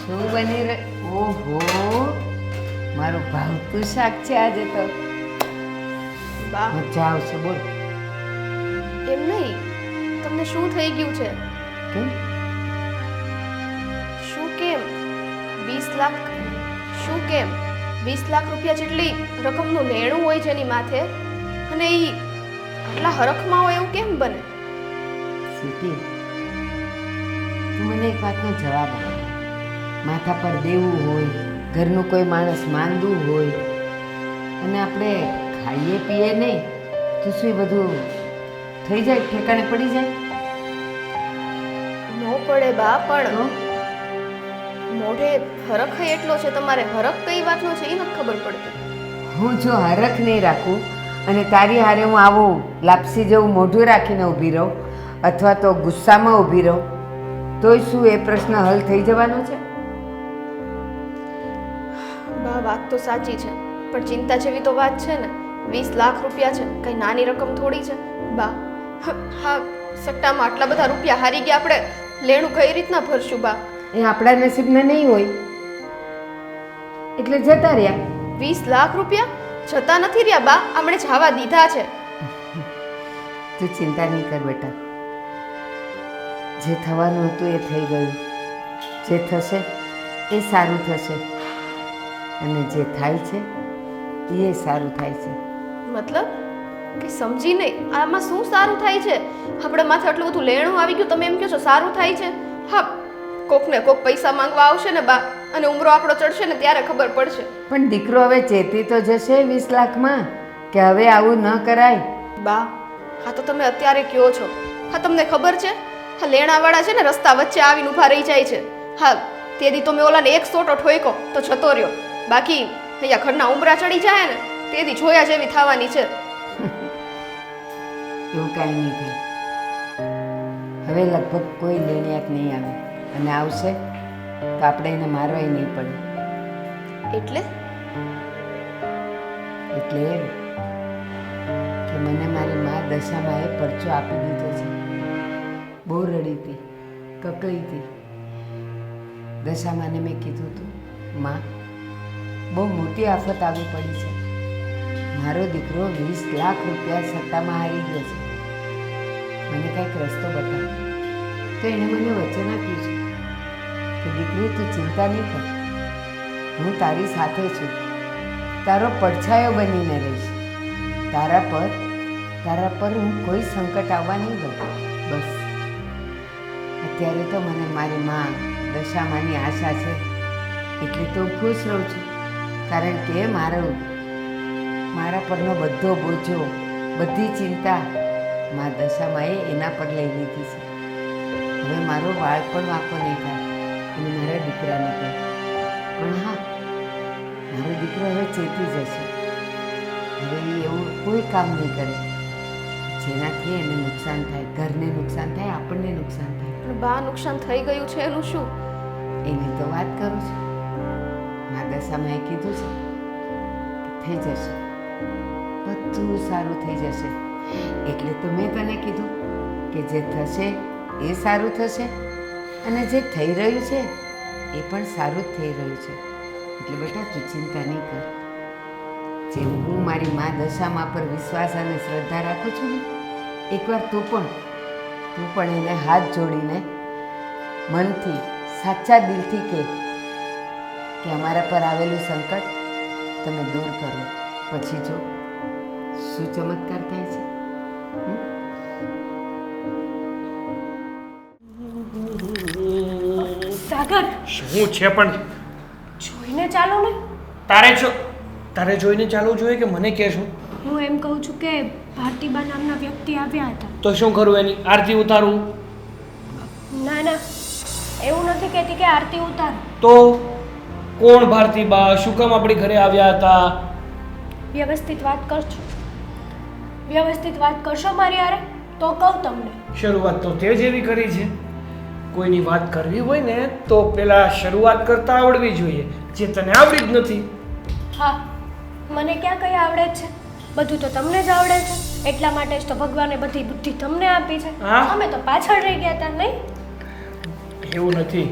શું બની ઓહો, મારું ભાવતું શાક છે આજે તો. બા, મજા આવશે. બોલ. એમ નહીં, તમને શું થઈ ગયું છે? કેમ? શું કેમ? 20 લાખ શું કેમ? 20 લાખ રૂપિયા જેટલી રકમનું લેણું હોય જેની માથે, અને એ આટલા હરખમાં હોય એવું કેમ બને? સીધી તું મને એક વાતનો જવાબ આપ. માથા પર દેવું હોય, ઘરનું કોઈ માણસ માંદું હોય અને આપણે ખાઈએ પીએ નહીં તો શું એ બધું થઈ જાય, ઠેકાણે પડી જાય? ન પડે બા, તો પણ મોઢે હરખ એટલો છે તમારે, હરખ કઈ વાતનો છે એ નથી ખબર પડતી. હું જો હરખ નહીં રાખું અને તારી હારે હું આવું લાપસી જેવું મોઢું રાખીને ઊભી રહું અથવા તો ગુસ્સામાં ઊભી રહું તોય શું એ પ્રશ્ન હલ થઈ જવાનો છે? બા વાત તો સાચી છે, પણ ચિંતા જેવી તો વાત છે ને. 20 લાખ રૂપિયા છે, કઈ નાની રકમ થોડી છે બા. હા, સટ્ટામાં આટલા બધા રૂપિયા હારી ગયા, આપણે લેણું કઈ રીતના ભરશું બા? એ આપણા નસીબને નહીં હોય એટલે જતા રહ્યા. 20 લાખ રૂપિયા જતા નથી રહ્યા બા, આપણે જવા દીધા છે. તું ચિંતા નહીં કર બેટા, જે થવાનું હતું એ થઈ ગયું, જે થશે એ સારું થશે અને જે થાય છે એ સારું થાય છે. મતલબ કે સમજી નહીં, આમાં શું સારું થાય છે? આપણે માથે આટલું બધું લેણું આવી ગયું, તમે એમ કહો છો સારું થાય છે? હા, કોકને કોક પૈસા માંગવા આવશે ને બા, અને ઉમરો આપણો ચડશે ને ત્યારે ખબર પડશે. પણ દીકરો હવે ચેતી તો જશે 20 લાખમાં કે હવે આવું ન કરાય. બા, હા તો તમે અત્યારે કયો છો, હા તમને ખબર છે હા લેણાવાળા છે ને રસ્તા વચ્ચે આવીને ઊભા રહી જાય છે. હા, તેથી તો મેં ઓલાને એક સોટો ઠોયકો તો જતો રહ્યો, બાકી અહીંયા ઘરના ઉમરા ચડી જાય ને તેથી જોયા જેવી થવાની છે. એવું કાંઈ નહીં થાય. હવે લગભગ કોઈ લેણિયાત નહીં આવે અને આવશે તો આપણે એને મારવાય નહીં પડે. એટલે એટલે એમ કે મને મારી મા દશામાં એ પરચો આપી દીધો છે. બહુ રડી હતી, કકળી હતી. દશામાને મેં કીધું હતું, માં બહુ મોટી આફત આવી પડી છે, મારો દીકરો 20 લાખ રૂપિયા સટ્ટામાં હારી ગયો છે, મને કંઈક રસ્તો બતાવ. તો એણે મને વચન આપ્યું છે કે દીકરી તું ચિંતા નહીં કર, હું તારી સાથે છું, તારો પડછાયો બનીને રહીશ, તારા પર હું કોઈ સંકટ આવવા નહીં દઉં. બસ અત્યારે તો મને મારી માં દશામાની આશા છે એટલે તો હું ખુશ રહું છું, કારણ કે મારા પરનો બધો બોજો, બધી ચિંતા માં દશામાએ એના પર લઈ લીધી છે. હવે મારો વાળ પણ વાંકો નહીં થાય અને મારા દીકરાને પણ. પણ હા, મારો દીકરો હવે ચેતી જશે, હવે એ એવું કોઈ કામ નહીં કરે જેનાથી એને નુકસાન થાય, ઘરને નુકસાન થાય, આપણને નુકસાન થાય. પણ બા નુકસાન થઈ ગયું છે એનું શું? એની તો વાત કરું છું. મારા દશામાએ કીધું છે કે થઈ જશે, બધું સારું થઈ જશે. એટલે તો મેં તને કીધું કે જે થશે એ સારું થશે અને જે થઈ રહ્યું છે એ પણ સારું જ થઈ રહ્યું છે. એટલે બેટા તું ચિંતા નહીં કર. જેમ હું મારી મા દશામાં પર વિશ્વાસ અને શ્રદ્ધા રાખું છું ને, એકવાર તું પણ એને હાથ જોડીને મનથી સાચા દિલથી કે અમારા પર આવેલું સંકટ તમે દૂર કરો, પછી જો શું ચમત્કાર થાય છે. સાગર, શું છે પણ જોઈને ચાલો ને. તારે જોઈને ચાલવું જોઈએ કે મને કહેશું? હું એમ કહું છું કે ભારતીબા નામના વ્યક્તિ આવ્યા હતા. તો શું કરું, એની આરતી ઉતારું? ના ના, એવું નથી કહેતી કે આરતી ઉતાર. તો કોણ ભારતીબા, શું કામ આપણી ઘરે આવ્યા હતા? વ્યવસ્થિત વાત કરશો મારી હારે તો કહું તમને. શરૂઆત તો તે જ એવી કરી છે. કોઈની વાત કરવી હોય ને તો પેલા શરૂઆત કરતા આવડવી જોઈએ, જે તને આવડી જ નથી. હા, મને ક્યાં કઈ આવડે છે? બધું તો તમને જ આવડે છે, એટલા માટે જ તો ભગવાને બધી બુદ્ધિ તમને આપી છે. હા? અમે તો પાછળ રહી ગયા હતા નહીં? એવું નથી.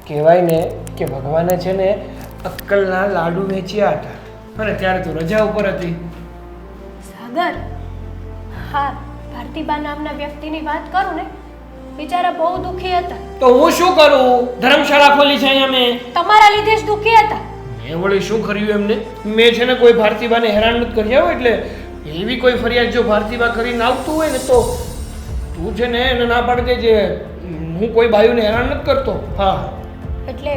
કહેવાય ને કે ભગવાને છે ને અક્કલના લાડુ વેચ્યા હતા અને ત્યારે તું રજા ઉપર હતી. સાગર, હા, ભારતીબા નામના વ્યક્તિની વાત કરું ને, બિચારા બહુ દુઃખી હતા. તો હું શું કરું? ધર્મશાળા ખોલી છે અહીંયા મેં. તમારા લીધે જ દુઃખી હતા. મેં વળી શું કર્યું એમને? મેં છે ને કોઈ ભારતીબાને હેરાન નથી કર્યા હોય, એટલે એવી કોઈ ફરિયાદ જો ભારતીબા કરીને આવતું હોય ને તો તું છે ને એને ના પાડી દેજે. હું કોઈ બાયુને હેરાન નથી કરતો. હા, એટલે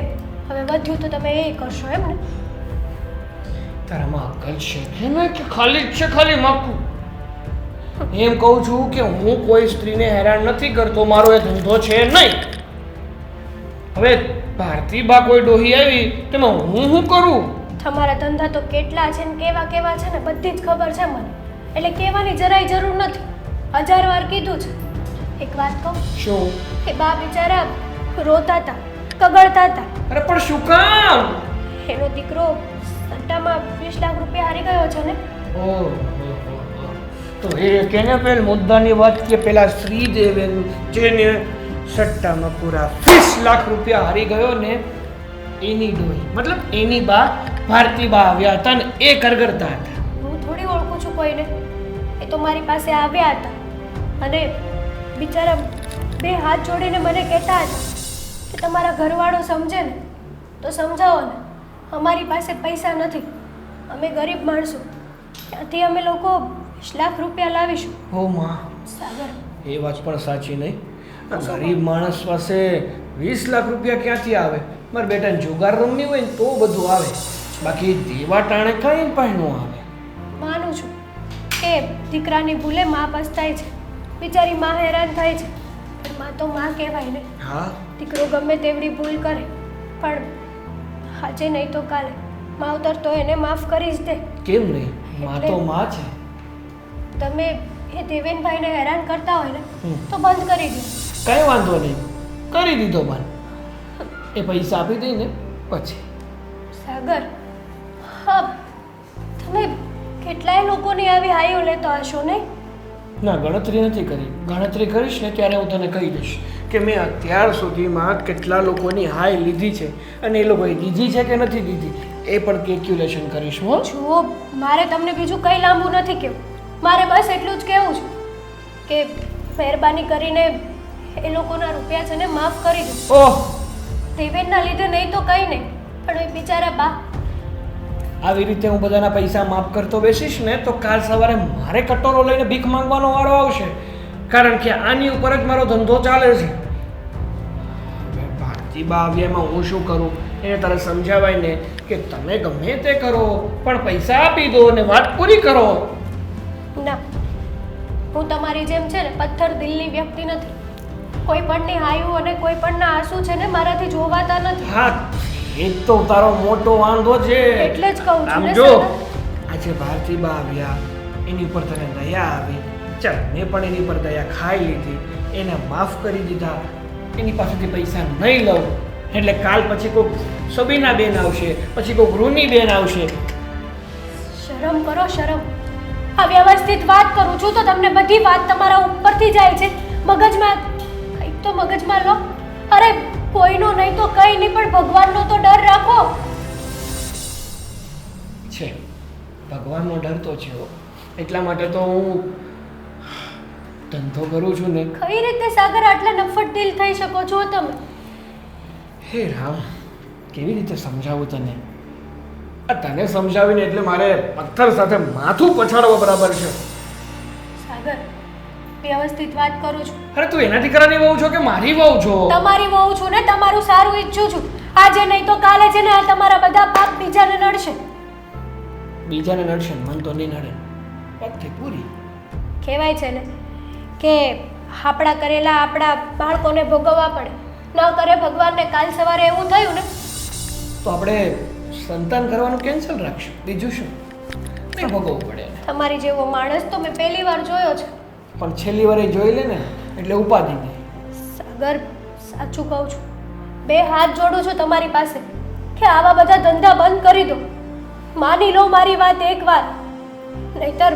હવે વધ્યું તો તમે એ કરશો એમ ને? તારામાં અકલ છે કે નહીં કે ખાલી જ છે ખાલી માખું? એમ કહું છું કે હું કોઈ સ્ત્રીને હેરાન નથી કરતો, મારો એ ધંધો છે નહીં. હવે ભારતીબા કોઈ ડોહી આવી તેમાં હું શું કરું? તમારા ધંધા તો કેટલા છે ને કેવા કેવા છે ને બધી જ ખબર છે મને, એટલે કહેવાની જરાય જરૂર નથી. 1000 વાર કીધું છે. એક વાત કહું, શું? એ બા બિચારા રોતા હતા, કગળતા હતા. અરે પણ શું કામ? એનો દીકરો સટ્ટામાં 20 લાખ રૂપિયા હારી ગયો છે ને. ઓહ, તો એ કેને પેલ મુદ્દાની વાત કે પેલા શ્રીદેવે જેને સટ્ટામાં પૂરા 20 લાખ રૂપિયા હારી ગયો ને એની ડોહી, મતલબ એની બા ભારતીબા આવ્યા હતા ને એ કરગરતા હતા. હું થોડી ઓળખું છું કોઈને. એ તો મારી પાસે આવ્યા હતા અને બિચારા 2 હાથ જોડીને મને કહેતા હતા કે તમારા ઘરવાળો સમજે ને તો સમજાવો ને, અમારી પાસે પૈસા નથી, અમે ગરીબ માણસો, ત્યાંથી અમે લોકો 20 લાખ રૂપિયા લાવીશું. ઓ માં, સાગર, એ વાત પણ સાચી નહીં. આ ગરીબ માણસ પાસે 20 લાખ રૂપિયા ક્યાંથી આવે? મારા બેટાને જુગાર રમવી હોય ને તો બધું આવે, બાકી દેવા ટાણે કાંઈ પણ ન આવે. માનું છું કે દીકરાની ભૂલે મા પસ્તાય છે, બિચારી મા હેરાન થાય છે, પણ મા તો મા કહેવાય ને. હા, દીકરો ગમે તેવડી ભૂલ કરે પણ આજે નહીં તો કાલે માવતર તો એને માફ કરી જ દે. કેમ નહીં? માં તો માં છે. તમે એ દેવેનભાઈને હેરાન કરતા હોય ને હમ. તો બંધ કરી દો. કઈ વાંધો નહીં, કરી દીધો બાન. એ પૈસા આપી દઈને પછી. સાગર, હા, તમે કેટલાય લોકોની આવી હાઈઓ લેતા હશો નહીં? ના, ગણતરી નથી કરી. ગણતરી કરીશ ને ત્યારે હું તને કહી દઈશ કે મેં અત્યાર સુધીમાં કેટલા લોકોની હાઈ લીધી છે અને એ લોકોએ દીધી છે કે નથી દીધી એ પણ કેલ્ક્યુલેશન કરીશ હું. જુઓ, મારે તમને બીજું કંઈ લાંબુ નથી કહેવું, મારે બસ એટલું જ કહેવું છે કે મહેરબાની કરીને એ લોકોના રૂપિયા છે ને માફ કરી દો. ઓહ, દેવેનના લીધે નહીં તો કંઈ નહીં, પણ એ બિચારા બા. આવી રીતે હું બધાના પૈસા માફ કરતો બેસીશ ને તો કાલ સવારે મારે કટોરો લઈને ભીખ માંગવાનો વારો આવશે, કારણ કે આની ઉપર જ મારો ધંધો ચાલે છે. હવે ભારતીબા આવ્યા એમાં હું શું કરું? એને તારે સમજાવાય ને કે તમે ગમે તે કરો પણ પૈસા આપી દો અને વાત પૂરી કરો. ના, હું તમારી જેમ છે ને પથ્થર દિલની વ્યક્તિ નથી. કોઈ પણની હાયું અને કોઈ પણના આંસુ છે ને મારાથી જોવાતા નથી. હા, એ જ તો તારો મોટો વાંધો છે. એટલે જ કહું છું આમ ને જો, સાગર. આજે ભારતીબા આવ્યા, એની ઉપર તને દયા આવી, ચાલ મેં પણ એની પર દયા ખાઈ લીધી, એને માફ કરી દીધા, એની પાસેથી પૈસા નહીં લઉં એટલે કાલ પછી કોઈક સબીના બેન આવશે, પછી કોઈક રૂની બેન આવશે. શરમ કરો, શરમ. આ વ્યવસ્થિત વાત કરું છું તો તમને બધી વાત તમારા ઉપરથી જાય છે, મગજમાં કંઈક તો મગજમાં લો. અરે કોઈનો નહીં તો કંઈ નહીં, પણ ભગવાનનો તો ડર રાખો. છે ભગવાનનો ડર તો છે હો. એટલા માટે તો હું ધંધો કરું છું ને. કઈ રીતે સાગર આટલા નફ્ફટ દિલ થઈ શકો છો તમે? હે રામ, કેવી રીતે સમજાવું તને? આ તને સમજાવીને એટલે મારે પથ્થર સાથે માથું પછાડવા બરાબર છે. સાગર, વ્યવસ્થિત વાત કરું છું. અરે તું એના દીકરાની વહુ છો કે મારી વહુ છો? તમારી વહુ છું ને, તમારું સારું ઈચ્છું છું. આજે નહીં તો કાલે છે ને આ તમારા બધા પાપ બીજાને નડશે. બીજાને નડશે, મન તો નહીં નડે. વાત પૂરી. કહેવાય છે ને કે આપણા કરેલા આપણા બાળકોને ભોગવવા પડે, ન કરે ભગવાનને. કાલ સવારે એવું થયું ને તો આપણે સંતાન કરવાનું કેન્સલ રાખશું, બીજું શું? નહીં ભોગવવું પડે. તમારી જેવો માણસ તો મેં પહેલી વાર જોયો છે. પણ છેલ્લી વારે જોઈ લે ને એટલે ઉપાધિ નહીં. સાગર, સાચું કહું છું, 2 હાથ જોડું છું તમારી પાસે કે આવા બધા ધંધા બંધ કરી દો. માની લો મારી વાત એકવાર, નહીતર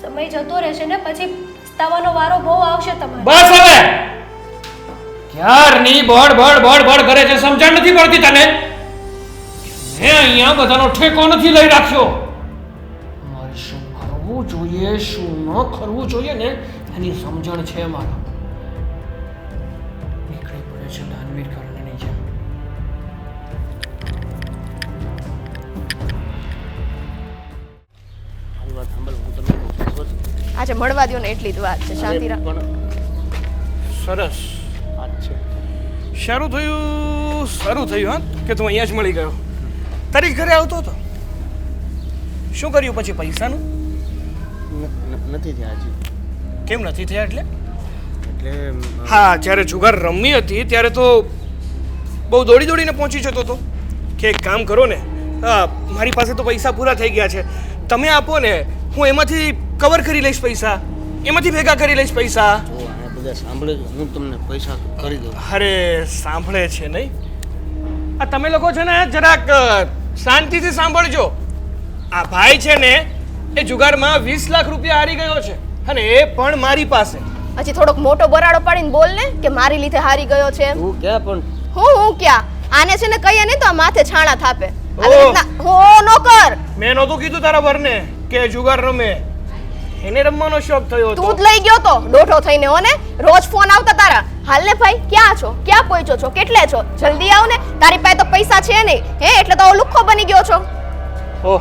સમય જતો રહેશે ને પછી પસ્તાવાનો વારો બહુ આવશે તમારે. બસ હવે ક્યારની બડ બડ બડ બડ કરે છે, સમજણ નથી પડતી તને? મેં અહીંયા બધાનો ઠેકો નથી લઈ રાખ્યો. મારે શું કરવું જોઈએ, શું ન કરવું જોઈએ ને એની સમજણ છે મારા. નીકળી પડે છે દાનવીર કર્ણની જેમ. આજે મળવા દ્યો ને એટલી જ વાત છે. શાંતિ રાખ. સરસ વાત છે. શરૂ થયું સારું થયું હા કે તું અહીંયા જ મળી ગયો. તારી ઘરે આવતો હતો. શું કર્યું પછી પૈસાનું? નથી થયા હજી. કેમ નથી થયા એટલે? એટલે હા, જ્યારે જુગાર રમવી હતી ત્યારે તો બહુ દોડીને પહોંચી જતો હતો કે એક કામ કરો ને, મારી પાસે તો પૈસા પૂરા થઈ ગયા છે, તમે આપો ને, હું એમાંથી કવર કરી લઈશ પૈસા, એમાંથી ભેગા કરી લઈશ પૈસા. જો આ બધા સાંભળે છે, હું તમને પૈસા કરી દઉં. અરે સાંભળે છે નહીં? આ તમે લોકો છે ને જરાક શાંતિથી સાંભળજો. આ ભાઈ છે ને એ જુગારમાં 20 લાખ રૂપિયા હારી ગયો છે અને એ પણ મારી પાસે. હજી થોડોક મોટો બરાડો પાડીને બોલ ને કે મારી લીધે હારી ગયો છે એમ. તું ક્યાં પણ હું ક્યાં? આને છે ને કહીએ નહીં તો આ માથે છાણા થાપે. ઓહ. આવી રીતના હો નોકર, મેં નહોતું કીધું તારા વરને કે જુગાર રમે, એને રમવાનો શોખ થયો તું હતો. જ લઈ ગયો તો દોઢો થઈને હો ને. રોજ ફોન આવતા તારા, હાલ ને ભાઈ ક્યાં છો, ક્યાં પહોંચ્યો છો, કેટલે છો, જલ્દી આવ ને, તારી પાસે તો પૈસા છે નહીં હે, એટલે તો લુખ્ખો બની ગયો છો. ઓહ,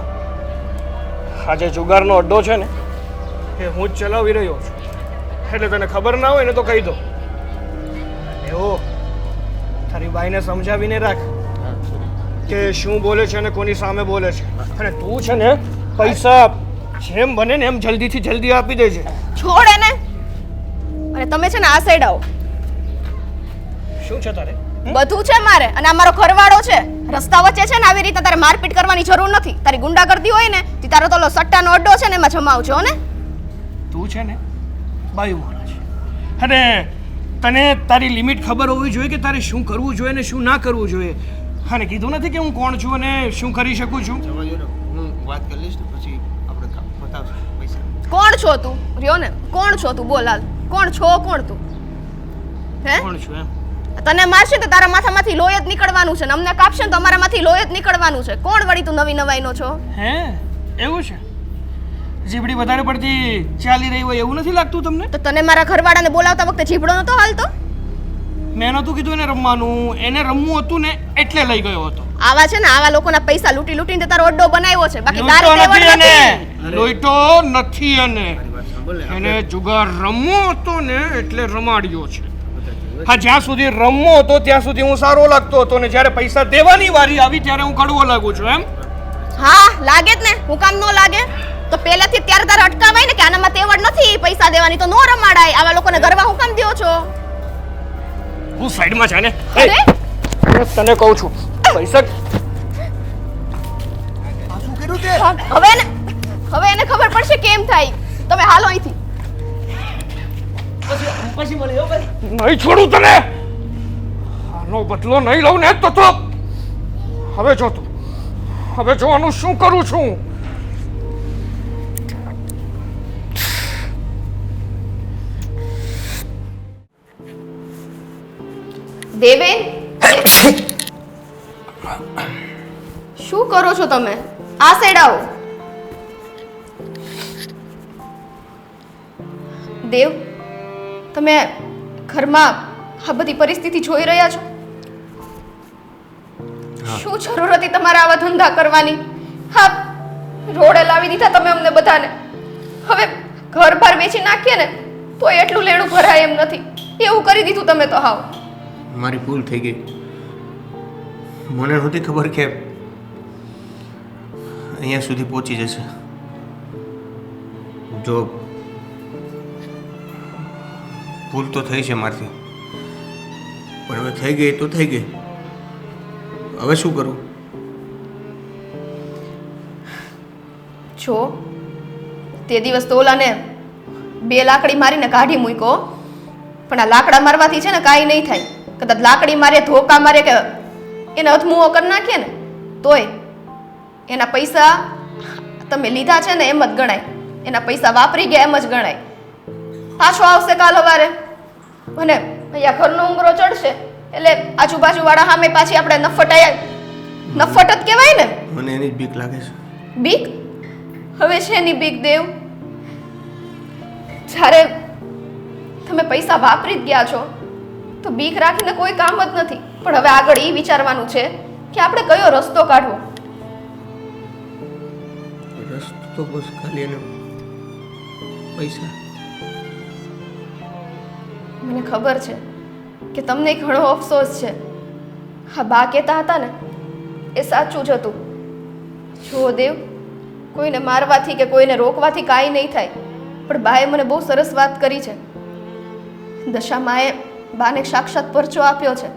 આજે જુગારનો અડ્ડો છે ને એ હું જ ચલાવી રહ્યો છું, એટલે તને ખબર ના હોય ને તો કહી દો. એવો તારી બાઈને સમજાવીને રાખ કે શું બોલે છે અને કોની સામે બોલે છે. અને તું છે ને પૈસા જેમ બને ને એમ જલ્દી આપી દેજે. છોડ એને. અને તમે છે ને આ સાઈડ આવો. શું છે તારે? બધું છે મારે, અને આ મારો ઘરવાળો છે. રસ્તા વચ્ચે છે ને આવી રીતે તારે મારપીટ કરવાની જરૂર નથી. તારી ગુંડાગર્દી હોય ને તે તારો તો સટ્ટાનો અડ્ડો છે ને એમાં જમાવજો હો ને. તું છે ને બાયું માણસ છે અને તને તારી લિમિટ ખબર હોવી જોઈએ કે તારે શું કરવું જોઈએ ને શું ના કરવું જોઈએ. અને કીધું નથી કે હું કોણ છું અને શું કરી શકું છું. જવા દો ને, હું વાત કરી લઈશ ને પછી આપણે બતાવશું પૈસા. કોણ છો તું? રહ્યો ને, કોણ છો તું? બોલ હાલ, કોણ છો? કોણ તું? હે? કોણ છું એમ? તને મારશે તો તારા માથામાંથી લોહી જ નીકળવાનું છે ને અમને કાપશે ને તો અમારામાંથી લોહી જ નીકળવાનું છે. કોણ વળી તું નવી નવાઈનો છો? હે એવું છે? જીબડી વધારે પડતી ચાલી રહી હોય એવું નથી લાગતું તમને? તો તને મારા ઘરવાળાને બોલાવતા વખતે જીભડો નતો હાલતો? મેં નહોતું કીધું એને રમવાનું, એને રમવું હતું ને એટલે લઈ ગયો હતો. આવા છે ને આવા લોકોના પૈસા લૂંટીને તારો અડ્ડો બનાવ્યો છે. બાકી લૂંટો તારે નથી તેવડ એને, નથી. લૂંટો નથી એને. મારી વાત સાંભળ ને, એને જુગાર રમવો હતો ને એટલે રમાડ્યો છે. હા, જ્યાં સુધી રમવો હતો ત્યાં સુધી હું સારો લાગતો હતો ને જ્યારે પૈસા દેવાની વારી આવી ત્યારે હું કડવો લાગુ છું એમ? હા લાગે જ ને, હું કામ ન લાગે? તો પહેલેથી ત્યારે તારે અટકાવાય ને કે આનામાં તેવડ નથી પૈસા દેવાની તો નો રમાડાય. આવા લોકોને ગરવા હું કામ દ્યો છો? હું સાઈડમાં છે ને. અરે તને કહું છું પૈસા હવે એને ખબર પડશે કેમ થાય. તમે હાલો અહીંથી. નહીં છોડું તને. આનો બદલો નહીં લઉં ને તો હવે જો તું, હવે જોવાનું શું કરું છું. દેવેન, શું કરો છો તમે? આ સાઈડ આવો. દેવ, તમે ઘરમાં આ બધી પરિસ્થિતિ જોઈ રહ્યા છો? શું જરૂર હતી તમારે આવા ધંધા કરવાની? હા, રોડે લાવી દીધા તમે અમને બધાને. હવે ઘર બાર વેચી નાખીએ ને તો એટલું લેણું ભરાય એમ નથી. એવું કરી દીધું તમે તો. હાવ મારી ભૂલ થઈ ગઈ. મને નહોતી ખબર કે અહીંયા સુધી પહોંચી જશે. જો ભૂલ તો થઈ છે મારથી, પણ હવે થઈ ગઈ તો થઈ ગઈ. હવે શું કરું? જો તે દિવસ તો ઓલાને 2 લાકડી મારીને કાઢી મૂક્યો, પણ આ લાકડા મારવાથી છે ને કાંઈ નહીં થાય. કદાચ લાકડી મારે, ધોકા મારે કે એને અધમુઓ કરી નાખીએ ને તોય એના પૈસા તમે લીધા છે ને એમ જ ગણાય. એના પૈસા વાપરી ગયા એમ જ ગણાય. પાછો આવશે કાલ સવારે અને અહીંયા ઘરનો ઉંબરો ચડશે એટલે આજુબાજુવાળા સામે પાછી આપણે નફટ જ કહેવાય ને. મને એની જ બીક લાગે છે. બીક? હવે શેની બીક દેવ? જ્યારે તમે પૈસા વાપરી જ ગયા છો તો બીક રાખીને કોઈ કામ જ નથી. પણ હવે આગળ એ વિચારવાનું છે કે આપણે કયો રસ્તો કાઢવો. રસ્તો તો બસ ખાલી એને પૈસા. મને ખબર છે કે તમને ઘણો અફસોસ છે. હા બા કહેતા હતા ને એ સાચું જ હતું. જો દેવ, કોઈને મારવાથી કે કોઈને રોકવાથી કાંઈ નહીં થાય, પણ બાએ મને બહુ સરસ વાત કરી છે. દશામાએ બાને સાક્ષાત પરચો આપ્યો છે.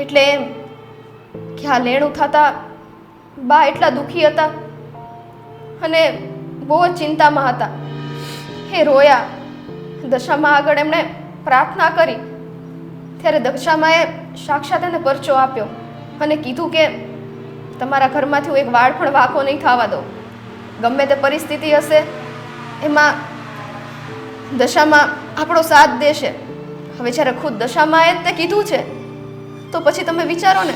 એટલે એમ કે આ લેણું થતા બા એટલા દુઃખી હતા અને બહુ જ ચિંતામાં હતા. એ રોયા. દશામાં આગળ એમણે પ્રાર્થના કરી ત્યારે દશામાએ સાક્ષાત એને પરચો આપ્યો અને કીધું કે તમારા ઘરમાંથી હું એક વાળ પણ વાંકો નહીં થવા દઉં. ગમે તે પરિસ્થિતિ હશે એમાં દશામાં આપણો સાથ દેશે. હવે જ્યારે ખુદ દશામાએ જ તે કીધું છે તો પછી તમે વિચારો ને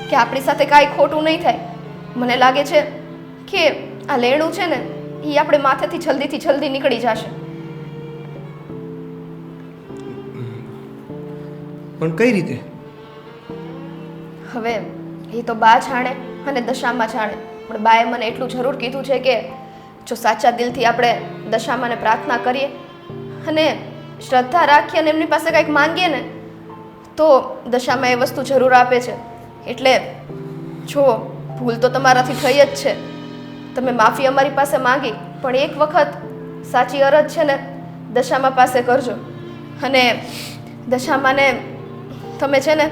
કે આપણી સાથે કાંઈ ખોટું નહીં થાય. મને લાગે છે કે આ લેણું છે ને એ આપણે માથેથી જલ્દીથી જલ્દી નીકળી જશે. પણ કઈ રીતે? હવે એ તો બા જાણે અને દશામાં જાણે, પણ બાએ મને એટલું જરૂર કીધું છે કે જો સાચા દિલથી આપણે દશામાને પ્રાર્થના કરીએ અને શ્રદ્ધા રાખીએ અને એમની પાસે કંઈક માંગીએ ને તો દશામાં એ વસ્તુ જરૂર આપે છે. એટલે જો ભૂલ તો તમારાથી થઈ જ છે, તમે માફી અમારી પાસે માંગી, પણ એક વખત સાચી અરજ છે ને દશામા પાસે કરજો અને દશામાને તમે છે ને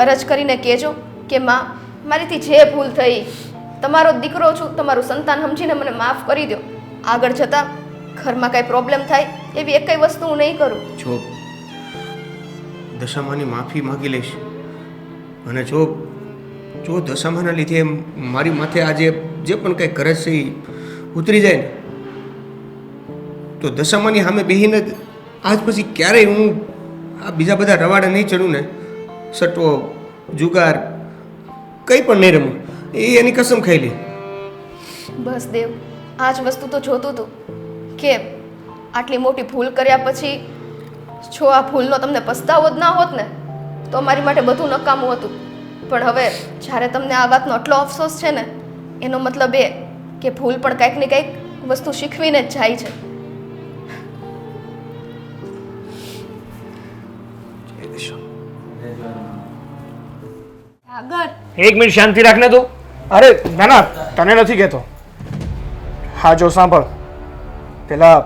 અરજ કરીને કહેજો કે માં, મારીથી જે ભૂલ થઈ, તમારો દીકરો છું, તમારું સંતાન સમજીને મને માફ કરી દો. આગળ જતાં ઘરમાં કાંઈ પ્રોબ્લેમ થાય એવી એકેય વસ્તુ હું નહીં કરું. જો દશામાની માફી માગી લઈશ અને જો દશામાના લીધે મારી માથે આજે જે પણ કંઈ કરજ છે એ ઉતરી જાય ને તો દશામાની સામે બેહીને આજ પછી ક્યારેય હું આ બીજા બધા રવાડે નહીં ચડું ને. સટવો, જુગાર કંઈ પણ નહીં રમું, એ એની કસમ ખાઈ લે. બસ દેવ, આ જ વસ્તુ તો જોતું હતું કે આટલી મોટી ભૂલ કર્યા પછી જો આ ભૂલનો તમને પસ્તાવો જ ના હોત ને તો મારી માટે બધું નકામું હતું. પણ હવે જ્યારે તમને આ વાતનો આટલો અફસોસ છે ને એનો મતલબ એ કે ભૂલ પણ કંઈક ને કંઈક વસ્તુ શીખવીને જ જાય છે. સાગર, એક મિનિટ શાંતિ રાખને તું. અરે ના ના, તને નથી કહેતો. હા જો સાંભળ, પેલા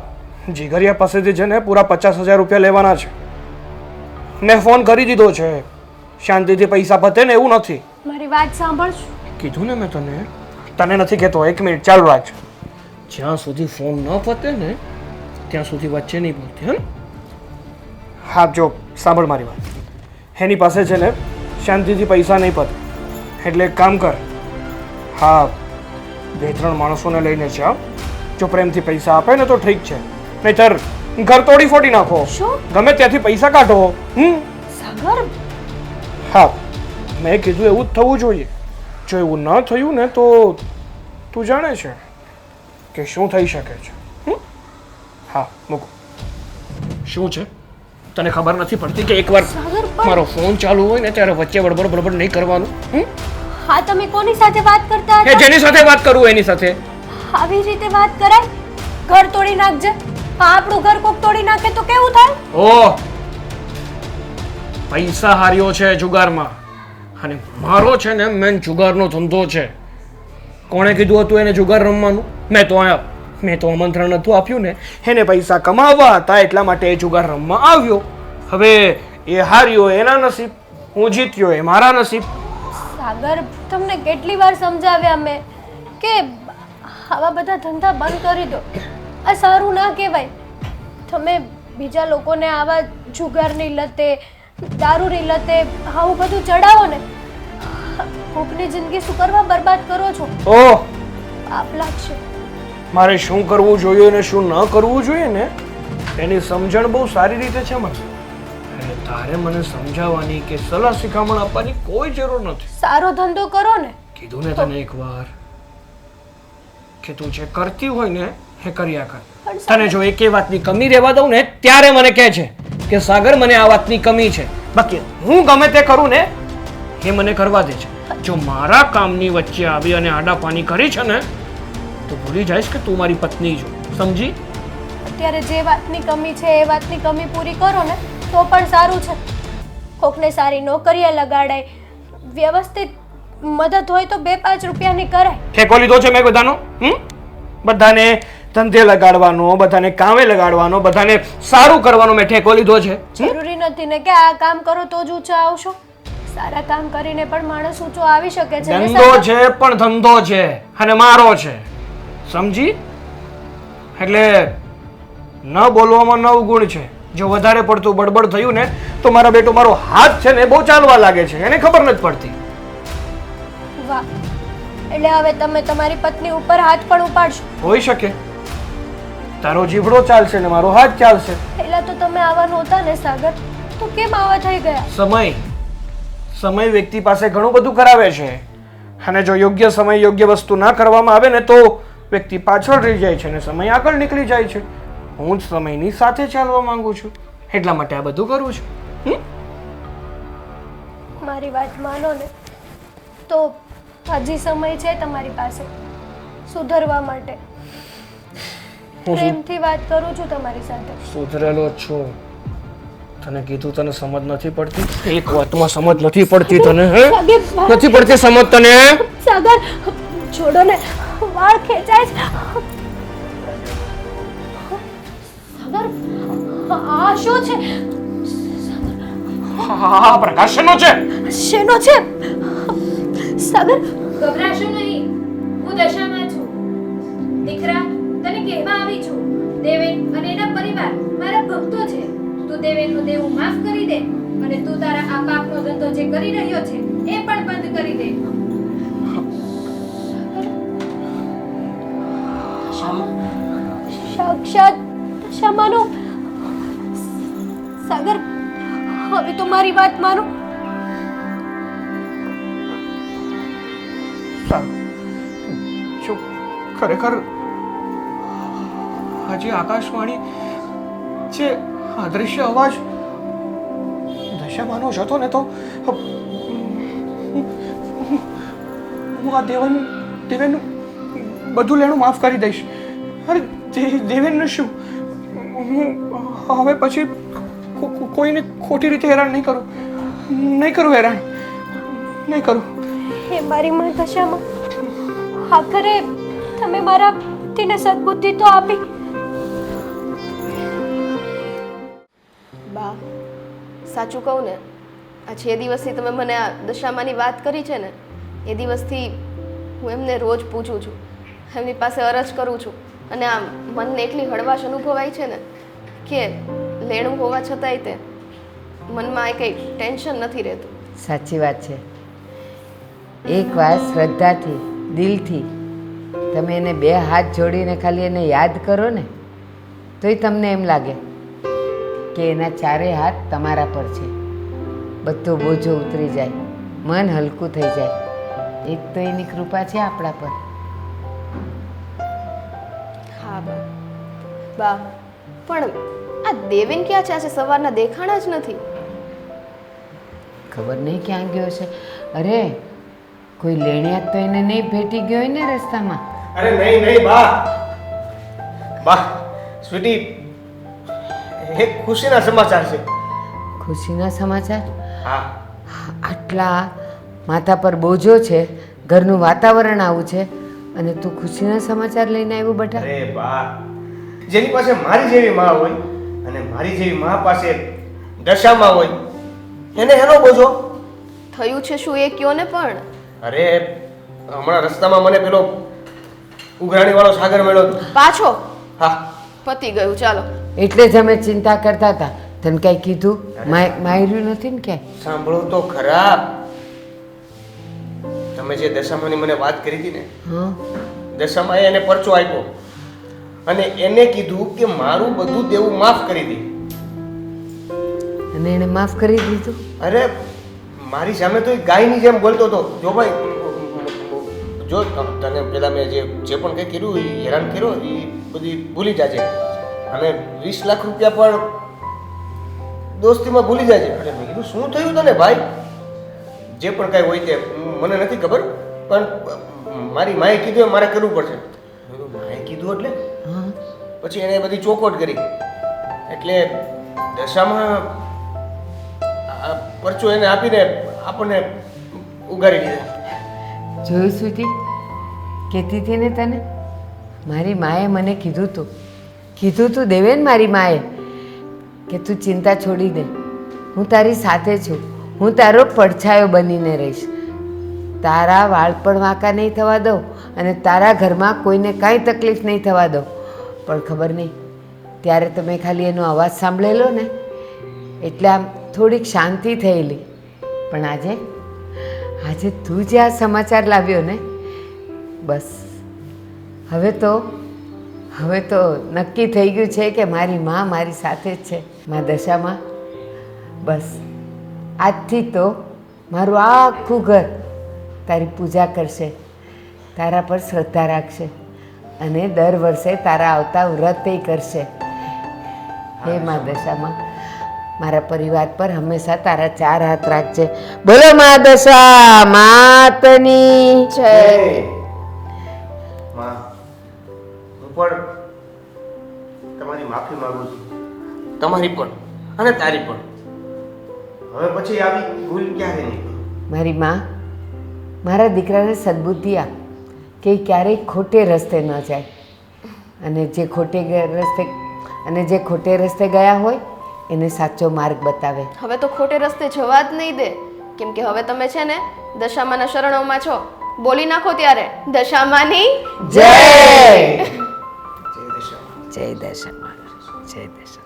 જીગરિયા પાસેથી છે ને પૂરા 50,000 રૂપિયા લેવાના છે. મેં ફોન કરી દીધો છે. શાંતિથી પૈસા પતે ને એવું નથી. મારી વાત સાંભળ. કીધું ને મેં તને નથી કહેતો. એક મિનિટ ચાલુ રાખ. જ્યાં સુધી ફોન ન પતે ને ત્યાં સુધી વચ્ચે નહીં બોલતી. હે? હા જો સાંભળ મારી વાત. એની પાસે છે ને શાંતિથી પૈસા નહીં પતે એટલે એક કામ કર. હા, 2-3 માણસોને લઈને જાઓ. જો પ્રેમથી પૈસા આપે ને તો ઠીક છે, નહીંતર ઘર તોડી ફોડી નાખો. શું? ગમે ત્યાંથી પૈસા કાઢો. સાગર, હા, મેં કીધું એવું જ થવું જોઈએ. જો એવું ન થયું ને તો તું જાણે છે કે શું થઈ શકે છે. હા મૂકો. શું છે તને ખબર નથી પડતી કે એકવાર સાગર પણ મારો ફોન ચાલુ હોય ને ત્યારે વચ્ચે બડબડ બડબડ નહીં કરવાનું. હા, તમે કોની સાથે વાત કરતા કે હતા? જેની સાથે વાત કરું એની સાથે. આવી રીતે વાત કરાય? ઘર તોડી નાખજે. હા, આપણું ઘર કોક તોડી નાખે તો કેવું થાય? ઓ પૈસા હાર્યો છે જુગારમાં અને મારો છે ને મેન જુગારનો ધંધો છે. કોણે કીધું હતું એને જુગાર રમવાનું? મેં તો આમંત્રણ નતું આપ્યું ને. એને પૈસા કમાવા હતા એટલા માટે એ જુગાર રમવા આવ્યો. હવે એ હાર્યો એના નસીબ, હું જીત્યો એ મારા નસીબ. સાગર, તમને કેટલી વાર સમજાવ્યા મેં કે આવા બધા ધંધા બંધ કરી દો. આ સારું ના કહેવાય. તમે બીજા લોકોને આવા જુગારની લતે, દારૂની લતે આવું બધું ચડાવો ને, કોકની જિંદગી શું કરવા બરબાદ કરો છો? ઓહ, પાપ લાગશે. મારે શું કરવું જોઈએ અને શું ન કરવું જોઈએ ને એની સમજણ બહુ સારી રીતે છે મને. એટલે તારે મને સમજાવવાની કે સલાહ શિખામણ આપવાની કોઈ જરૂર નથી. સારો ધંધો કરો ને. કીધું ને તને એકવાર કે તું જે કરતી હોય ને એ કર્યા કર. પણ તને જો એકે વાતની કમી રહેવા દઉં ને ત્યારે મને કહે છે કે સાગર મને આ વાતની કમી છે. બાકી હું ગમે તે કરું ને એ મને કરવા દે છે. જો મારા કામની વચ્ચે આવી અને આડા પાની કરી છે ને તો ભૂલી જઈશ કે તું મારી પત્ની છો. સમજી? અત્યારે જે વાતની કમી છે એ વાતની કમી પૂરી કરો ને તો પણ સારું છે. કોકને સારી નોકરીએ લગાડાય, વ્યવસ્થિત મદદ હોય તો 2-5 રૂપિયાની કરાય. ઠેકો લીધો છે મેં બધાનો. બધાને ધંધે લગાડવાનો, બધાને કામે લગાડવાનો, બધાને સારું કરવાનો મેં ઠેકો લીધો છે. જરૂરી નથી ને કે આ કામ કરો તો જ ઊંચા આવશો. સારા કામ કરીને પણ માણસ ઊંચો આવી શકે છે ને ધંધો સાહેબ? છે પણ ધંધો છે અને મારો છે, સમજી? એટલે ન બોલવામાં 9 ગુણ છે. જો વધારે પડતું બડબડ થયું ને તો મારા બેટો મારો હાથ છે ને બહુ ચાલવા લાગે છે, એને ખબર નથી પડતી. વાહ, એટલે હવે તમે તમારી પત્ની ઉપર હાથ પણ ઉપાડશો? હોઈ શકે. તારો જીભડો ચાલશે ને મારો હાથ ચાલશે. પહેલા તો તમે આવા નહોતા ને સાગર, તો કેમ આવા થઈ ગયા? સમય વ્યક્તિ પાસે ઘણું બધું કરાવે છે, અને જો યોગ્ય સમય યોગ્ય વસ્તુ ના કરવામાં આવે ને તો વ્યક્તિ પાછળ રહી જાય છે અને સમય આગળ નીકળી જાય છે. હું જ સમયની સાથે ચાલવા માંગુ છું, એટલા માટે આ બધું કરું છું. મારી વાત માનો ને તો હજી સમય છે તમારી પાસે સુધરવા માટે. પ્રેમથી વાત કરું છું તમારી સાથે. સુધરેલો જ છું. તને કીધું તને સમજ નથી પડતી? એક વાતમાં સમજ નથી પડતી તને? હે? નથી પડતી સમજ તને? સાગર છોડો ને, વાળ ખેંચાય છે. સાગર આ શું છે? હા, પ્રકાશ શેનો છે? શેનો છે? સાગર ગભરાશો નહીં, હું દશામાં છું. દીકરા, તને કહેવા આવી છું, દેવેન અને એના પરિવાર મારા ભક્તો છે. તું દેવેનનું દેવું માફ કરી દે અને તું તારા આ પાપનો ધંધો જે કરી રહ્યો છે એ પણ બંધ કરી દે. સાક્ષાત દશામાનો. સાગર હવે તો મારી વાત માનો. શું ખરેખર હજી આકાશવાણી જે અદૃશ્ય અવાજ દશામાનો જ હતો ને તો હું આ દેવેનનું બધું લેણું માફ કરી દઈશ. અરે દેવેનનું શું, હું હવે પછી કોઈને ખોટી રીતે હેરાન નહીં કરું હેરાન નહીં કરું. હે મારી માં દશામાં, આખરે તમે મારા પતિને સદબુદ્ધિ તો આપી. બા, સાચું કહું ને, આ 6 દિવસથી તમે મને આ દશામાની વાત કરી છે ને, એ દિવસથી હું એમને રોજ પૂછું છું, એમની પાસે અરજ કરું છું, અને આમ મનને એટલી હળવાશ અનુભવાય છે ને કે લેણું હોવા છતાંય તે મનમાં કંઈ ટેન્શન નથી રહેતું. સાચી વાત છે. એકવાર શ્રદ્ધાથી, દિલથી તમે એને 2 હાથ જોડીને ખાલી એને યાદ કરો ને તોય તમને એમ લાગે કે એના 4 હાથ તમારા પર છે. બધો બોજો ઉતરી જાય, મન હલકું થઈ જાય. એક તો એની કૃપા છે આપણા પર. હા બા. બા, પણ આ દેવેન ક્યાં છે? આજે સવારના દેખાણા જ નથી. ખબર નહીં ક્યાં ગયો છે. અરે કોઈ લેણિયાત તો એને નહીં ભેટી ગયો હોય ને રસ્તામાં? અરે નહીં બા, સ્વીટી, એક ખુશીના સમાચાર છે. ખુશીના સમાચાર? હા. આટલા માથા પર બોજો છે, ઘરનું વાતાવરણ આવું છે, અને તું ખુશીના સમાચાર લઈને આવ્યો બેટા? અરે બા, જેની પાસે મારી જેવી માં હોય અને મારી જેવી માં પાસે દશામાં હોય એને હેનો બોજો થયું છે શું એ કયો ને. પણ અરે હમણાં રસ્તામાં મને પેલો ઉઘરાણી વાળો સાગર મળ્યો હતો. પાછો હા, પતી ગયું. ચાલો. એટલે જ અમે ચિંતા કરતા હતા. તને કાંઈ કીધું? માર્યું નથી ને ક્યાંય? સાંભળો તો ખરા, તમે જે દશામાની મને વાત કરી હતી ને, હા, દશામાએ એને પરચો આપ્યો અને એને કીધું કે મારું બધું દેવું માફ કરી દે. અને એને માફ કરી દીધું? અરે મારી સામે તો એ ગાયની જેમ બોલતો હતો. જો ભાઈ, જો તને પેલા મેં જે પણ કંઈ કર્યું એ હેરાન કર્યો એ બધી ભૂલી જાજે, અને 20 લાખ રૂપિયા પણ દોસ્તીમાં ભૂલી જાજે. અરે મેં કીધું શું થયું તને ભાઈ? જે પણ કાંઈ હોય તે મને નથી ખબર, પણ મારી માએ કીધું એ મારે કરવું પડશે. માએ કીધું એટલે પછી એને બધી ચોખવટ કરી. એટલે દશામાં આ પરચું એને આપીને આપણને ઉગારી લીધા. જોયું સ્વીટી, કહેતી હતી ને તને, મારી માએ મને કીધું તું દેવેન, મારી માએ કે તું ચિંતા છોડી દે, હું તારી સાથે છું, હું તારો પડછાયો બનીને રહીશ, તારા વાળ પણ વાંકા નહીં થવા દઉં અને તારા ઘરમાં કોઈને કાંઈ તકલીફ નહીં થવા દઉં. પણ ખબર નહીં, ત્યારે તમે ખાલી એનો અવાજ સાંભળેલો ને એટલે આમ થોડીક શાંતિ થયેલી. પણ આજે તું જે આ સમાચાર લાવ્યો ને, બસ હવે તો નક્કી થઈ ગયું છે કે મારી મા મારી સાથે જ છે. મા દશામાં, બસ આજથી તો મારું આખું ઘર તારી પૂજા કરશે, તારા પર શ્રદ્ધા રાખશે અને દર વર્ષે તારા આવતા વ્રતે કરશે. હે મા દશામાં, મારા પરિવાર પર હંમેશા તારા 4 હાથ રાખજે. બોલો મા દશા માતની જય. માં, હું પણ તમારી માફી માંગુ છું. તમારી પણ અને તારી પણ. હવે પછી આવી ભૂલ ક્યારે નહીં કરું. મારી માં, મારા દીકરાને સદબુદ્ધિ આપ કે એ ક્યારેય ખોટે રસ્તે ન જાય અને જે ખોટે રસ્તે ગયા હોય એને સાચો માર્ગ બતાવે. હવે તો ખોટે રસ્તે જવા જ નહીં દે, કેમ કે હવે તમે છે ને દશામાના શરણોમાં છો. બોલી નાખો ત્યારે દશામાની જય જય દશા. જય દશા, જય દશા.